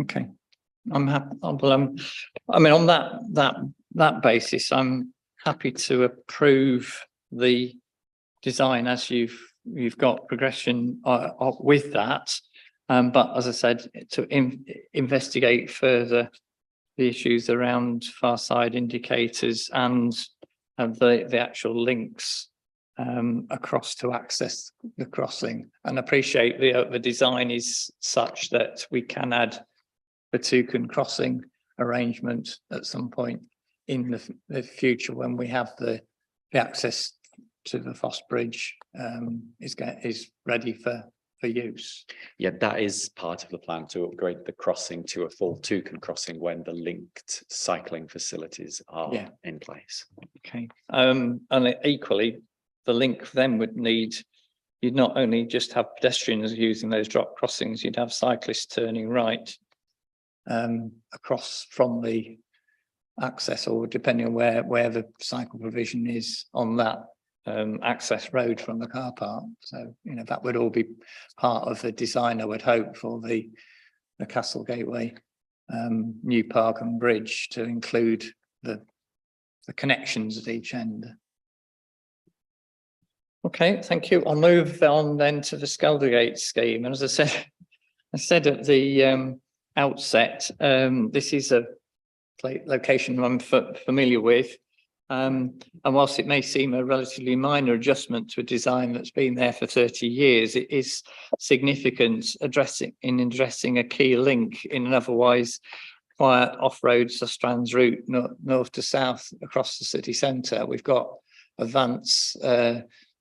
Okay. I'm happy. Well, I mean, on that basis, I'm happy to approve the design as you've got progression with that. But as I said, to investigate further the issues around far side indicators and the actual links across to access the crossing, and appreciate the design is such that we can add the Toucan crossing arrangement at some point in the future when we have the access to the Foss Bridge is ready for use. Yeah, that is part of the plan, to upgrade the crossing to a full Toucan crossing when the linked cycling facilities are in place. Okay, and equally, the link then would need, you'd not only just have pedestrians using those drop crossings, you'd have cyclists turning right across from the access, or depending on where the cycle provision is on that access road from the car park. So, you know, that would all be part of the design, I would hope, for the Castle Gateway new park and bridge, to include the connections at each end. Okay, thank you. I'll move on then to the Coppergate scheme. And as I said at the outset, this is a location I'm familiar with. And whilst it may seem a relatively minor adjustment to a design that's been there for 30 years, it is significant addressing a key link in an otherwise quiet off-road Sustrans route north to south across the city centre. We've got advanced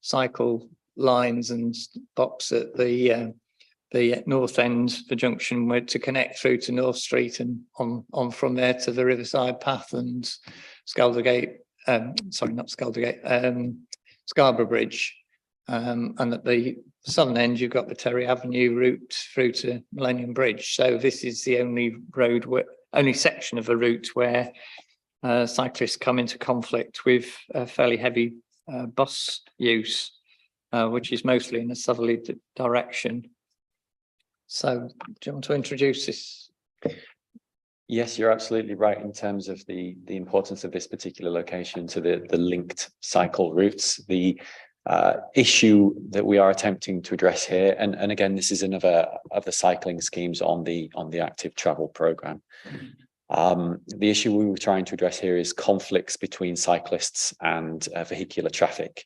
cycle lines and box at the north end, the junction, where to connect through to North Street and on from there to the Riverside Path and Coppergate sorry, not Skeldergate, Scarborough Bridge. And at the southern end, you've got the Terry Avenue route through to Millennium Bridge. So this is the only road, only section of a route where cyclists come into conflict with fairly heavy bus use, which is mostly in a southerly direction. So do you want to introduce this? Yes, you're absolutely right in terms of the importance of this particular location to the linked cycle routes. The issue that we are attempting to address here, and again, this is another of the cycling schemes on the active travel program. The issue we were trying to address here is conflicts between cyclists and vehicular traffic.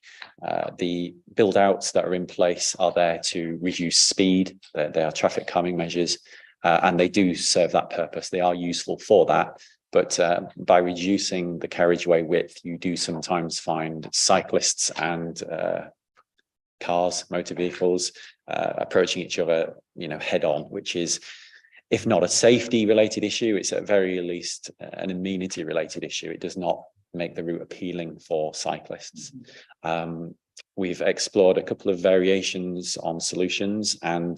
The build outs that are in place are there to reduce speed. They are traffic calming measures, and they do serve that purpose. They are useful for that. But by reducing the carriageway width, you do sometimes find cyclists and cars, motor vehicles approaching each other, head on, which is, if not a safety related issue, it's at very least an amenity related issue. It does not make the route appealing for cyclists. We've explored a couple of variations on solutions, and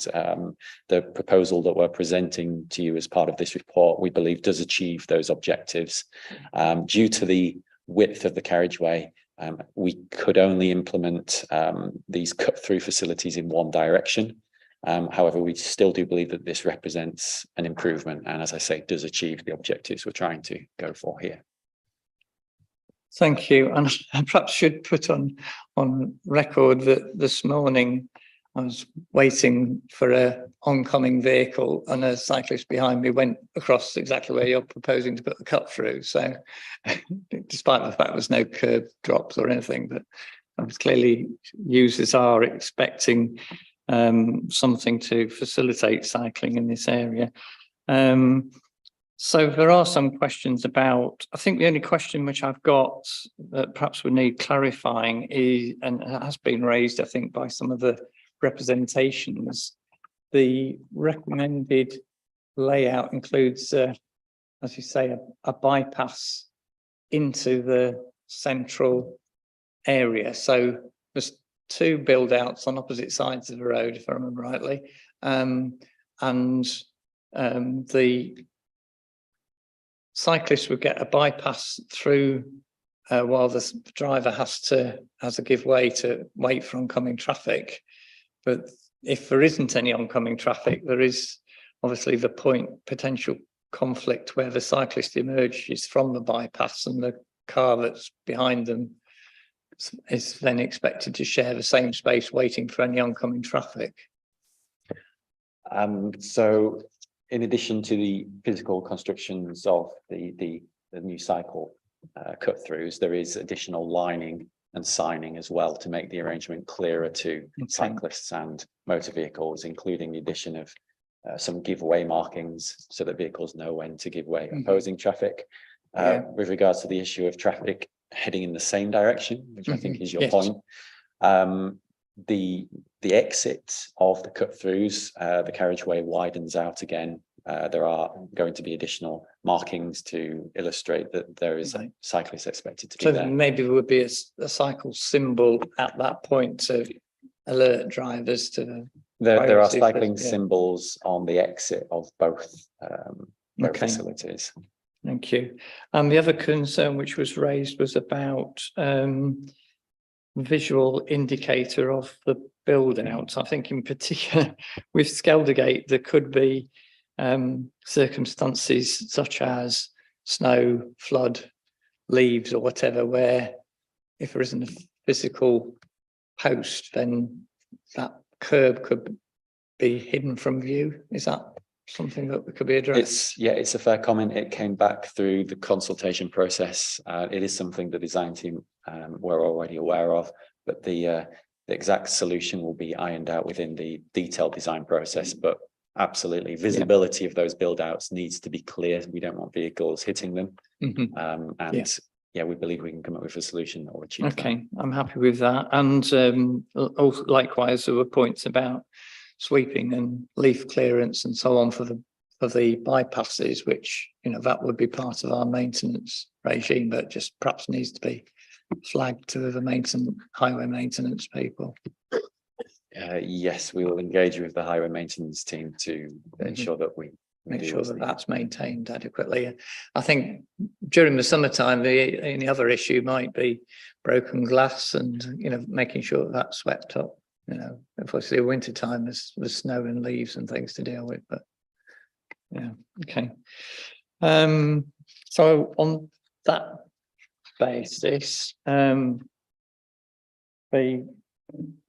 the proposal that we're presenting to you as part of this report, we believe does achieve those objectives. Due to the width of the carriageway, we could only implement these cut-through facilities in one direction. However, we still do believe that this represents an improvement, and as I say, does achieve the objectives we're trying to go for here. Thank you. And I perhaps should put on record that this morning I was waiting for an oncoming vehicle, and a cyclist behind me went across exactly where you're proposing to put the cut through. So despite the fact there's no curb drops or anything, but I was clearly users are expecting something to facilitate cycling in this area. So there are some questions about, I think the only question which I've got that perhaps would need clarifying is, and it has been raised, I think, by some of the representations, the recommended layout includes, as you say, a bypass into the central area. So there's two build outs on opposite sides of the road, if I remember rightly, and the cyclists would get a bypass through while the driver has a give way to wait for oncoming traffic. But if there isn't any oncoming traffic, there is obviously the potential conflict where the cyclist emerges from the bypass and the car that's behind them is then expected to share the same space waiting for any oncoming traffic. So in addition to the physical constructions of the new cycle cut-throughs, there is additional lining and signing as well to make the arrangement clearer to cyclists and motor vehicles, including the addition of some giveaway markings so that vehicles know when to give way opposing traffic. With regards to the issue of traffic heading in the same direction, which I think is your point, the exit of the cut-throughs, the carriageway widens out again. There are going to be additional markings to illustrate that there is a cyclist expected to be there. Maybe there would be a cycle symbol at that point to alert drivers to there are cycling symbols on the exit of both facilities. Thank you. And the other concern which was raised was about visual indicator of the build out. I think in particular with Skeldergate, there could be circumstances such as snow, flood, leaves or whatever, where if there isn't a physical post, then that curb could be hidden from view. Is that something that could be addressed? It's a fair comment. It came back through the consultation process. It is something the design team were already aware of, but the exact solution will be ironed out within the detailed design process. But absolutely, visibility of those build outs needs to be clear. We don't want vehicles hitting them. We believe we can come up with a solution that will achieve that. I'm happy with that. And also, likewise, there were points about sweeping and leaf clearance and so on for the for the bypasses, which, you know, that would be part of our maintenance regime, but just perhaps needs to be flagged to the highway maintenance people. Yes, we will engage with the highway maintenance team to ensure that we Make do sure what's that needed. that's maintained adequately. I think during the summertime, the only other issue might be broken glass and, you know, making sure that that's swept up. You know, obviously winter time there's snow and leaves and things to deal with, but yeah, okay. So on that basis,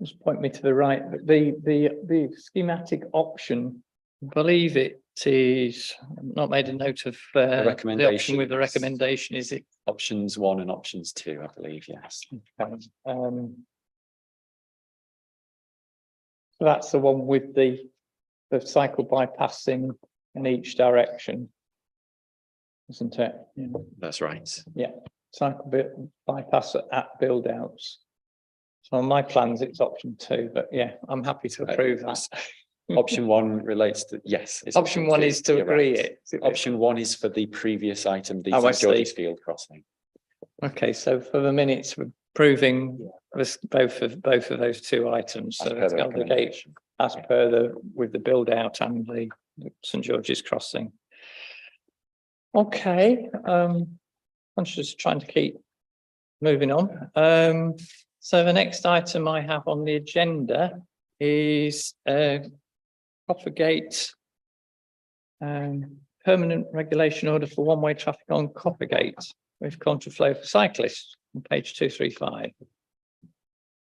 just point me to the right, but the schematic option, I believe it is, I've not made a note of the option with the recommendation, is it? Options 1 and options 2, I believe, yes. Okay, so that's the one with the cycle bypassing in each direction, isn't it? Yeah. That's right. Yeah, cycle bypass at build outs. So on my plans, it's option 2, but yeah, I'm happy to approve that. Option 1 relates to, yes. It's Option 1 2, is to you're agree right. it. Option 1 is for the previous item, the Oh, I St George's see. Field crossing. Okay, so for the minutes, we're approving both of those 2 items. As So per it's the Coppergate recommendation. as per with the build out and the St George's crossing. Okay, I'm just trying to keep moving on. So the next item I have on the agenda is Coppergate permanent regulation order for one-way traffic on Coppergate with contraflow for cyclists on page 235.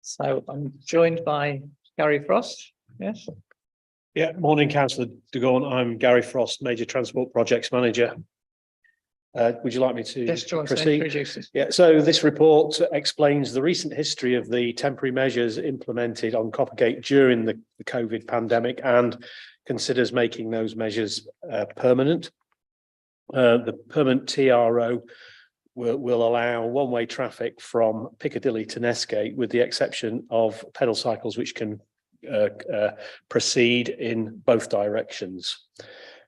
So I'm joined by Gary Frost. Yes. Yeah, morning, Councillor de Gorn. I'm Gary Frost, Major Transport Projects Manager. Would you like me to Yes, John, proceed? introduce us. Yeah, so this report explains the recent history of the temporary measures implemented on Coppergate during the COVID pandemic and considers making those measures permanent. The permanent TRO will allow one-way traffic from Piccadilly to Nestgate, with the exception of pedal cycles, which can proceed in both directions.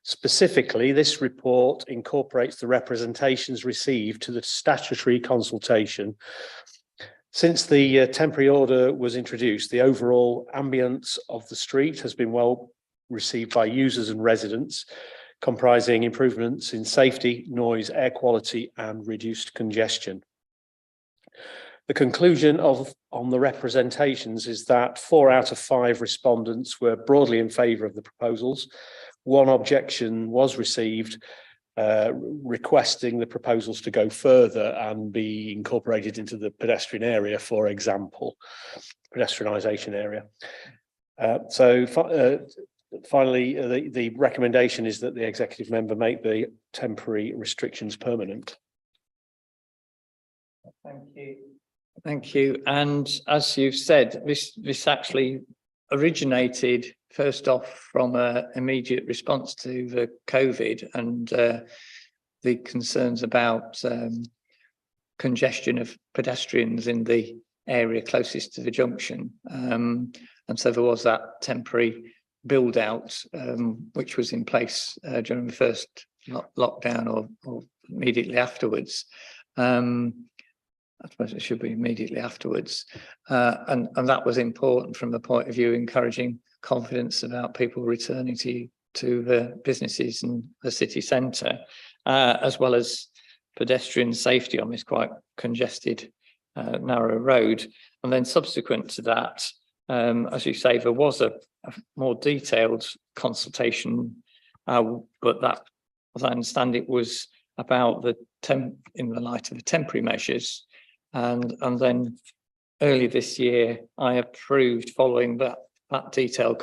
Specifically, this report incorporates the representations received to the statutory consultation. Since the temporary order was introduced, the overall ambience of the street has been well received by users and residents, comprising improvements in safety, noise, air quality, and reduced congestion. The conclusion on the representations is that 4 out of 5 respondents were broadly in favour of the proposals. 1 objection was received, requesting the proposals to go further and be incorporated into the pedestrian area, for example, pedestrianisation area. Finally, the recommendation is that the executive member make the temporary restrictions permanent. Thank you. Thank you. And as you've said, this actually originated first off from an immediate response to the COVID and the concerns about congestion of pedestrians in the area closest to the junction. And so there was that temporary build out, which was in place during the first lockdown or immediately afterwards. I suppose it should be immediately afterwards. And that was important from the point of view encouraging confidence about people returning to the businesses and the city centre, as well as pedestrian safety on this quite congested narrow road. And then subsequent to that, as you say, there was a more detailed consultation, but that, as I understand it, was about in the light of the temporary measures. And then early this year, I approved, following that detailed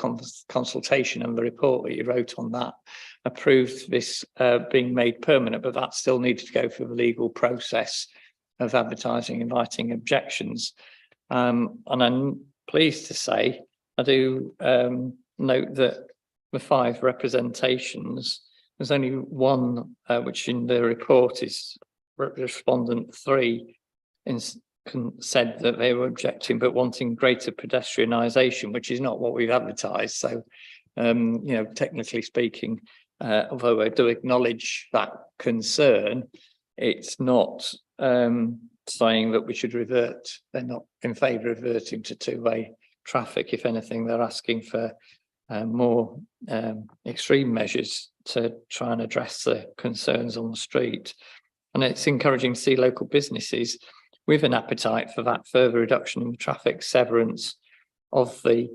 consultation and the report that you wrote on that, approved this being made permanent, but that still needed to go through the legal process of advertising, inviting objections. And I'm pleased to say, I do note that the 5 representations, there's only 1 which in the report is respondent 3, said that they were objecting but wanting greater pedestrianisation, which is not what we've advertised. So, you know, technically speaking, although I do acknowledge that concern, it's not saying that we should revert. They're not in favour of reverting to two-way traffic. If anything, they're asking for more extreme measures to try and address the concerns on the street. And it's encouraging to see local businesses with an appetite for that further reduction in traffic severance of the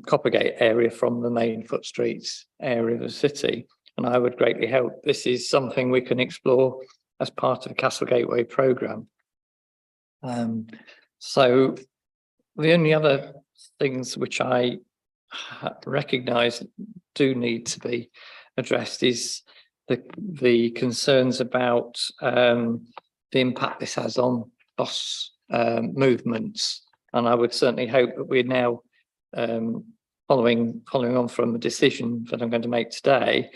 Coppergate area from the main foot streets area of the city. And I would greatly help. This is something we can explore as part of the Castle Gateway programme. So the only other things which I recognise do need to be addressed is the concerns about the impact this has on bus movements. And I would certainly hope that we're now following on from the decision that I'm going to make today,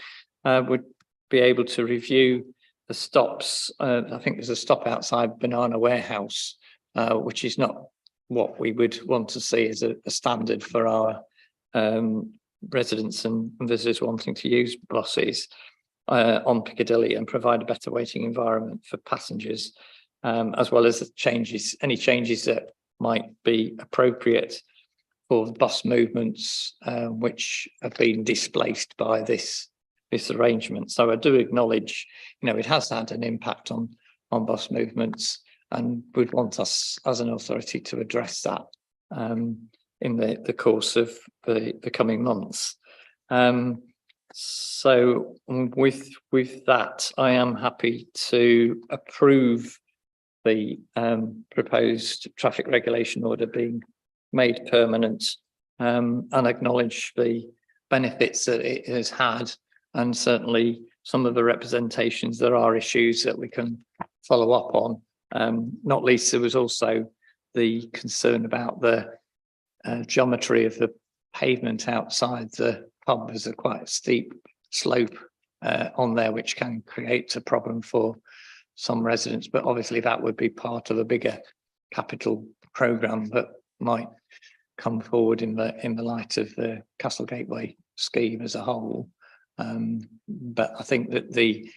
would be able to review the stops. I think there's a stop outside Banana Warehouse, which is not what we would want to see as a standard for our residents and visitors wanting to use buses on Piccadilly and provide a better waiting environment for passengers, as well as the any changes that might be appropriate for the bus movements which have been displaced by this arrangement. So I do acknowledge, it has had an impact on bus movements, and would want us as an authority to address that in the course of the coming months. So with that, I am happy to approve the proposed traffic regulation order being made permanent, and acknowledge the benefits that it has had, and certainly some of the representations, there are issues that we can follow up on. Not least, there was also the concern about the geometry of the pavement outside the pub. There's a quite steep slope on there, which can create a problem for some residents, but obviously that would be part of a bigger capital programme that might come forward in the light of the Castle Gateway scheme as a whole. But I think that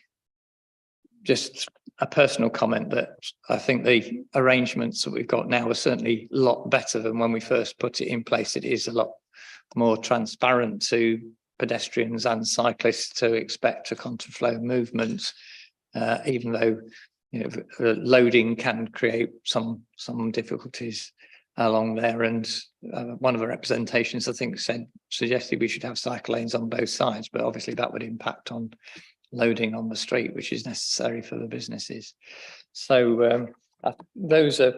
just a personal comment, that I think the arrangements that we've got now are certainly a lot better than when we first put it in place. It is a lot more transparent to pedestrians and cyclists to expect a contraflow movement, even though loading can create some difficulties along there. And one of the representations, I think, suggested we should have cycle lanes on both sides, but obviously that would impact on loading on the street, which is necessary for the businesses. So those are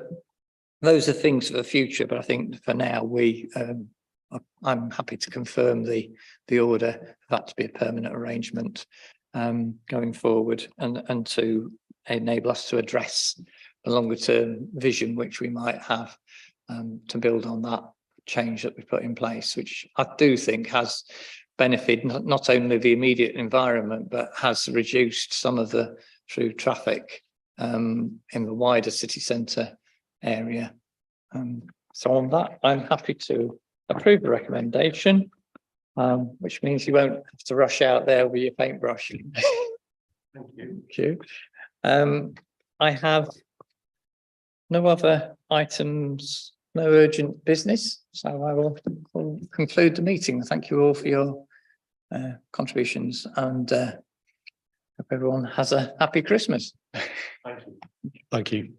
things for the future, but I think for now I'm happy to confirm the order for that to be a permanent arrangement going forward, and to enable us to address the longer term vision which we might have, to build on that change that we put in place, which I do think has benefited not only the immediate environment, but has reduced some of the through traffic in the wider city centre area. So on that, I'm happy to approve the recommendation, which means you won't have to rush out there with your paintbrush. Thank you. I have no other items, no urgent business, so I will conclude the meeting. Thank you all for your contributions, and hope everyone has a happy Christmas. Thank you.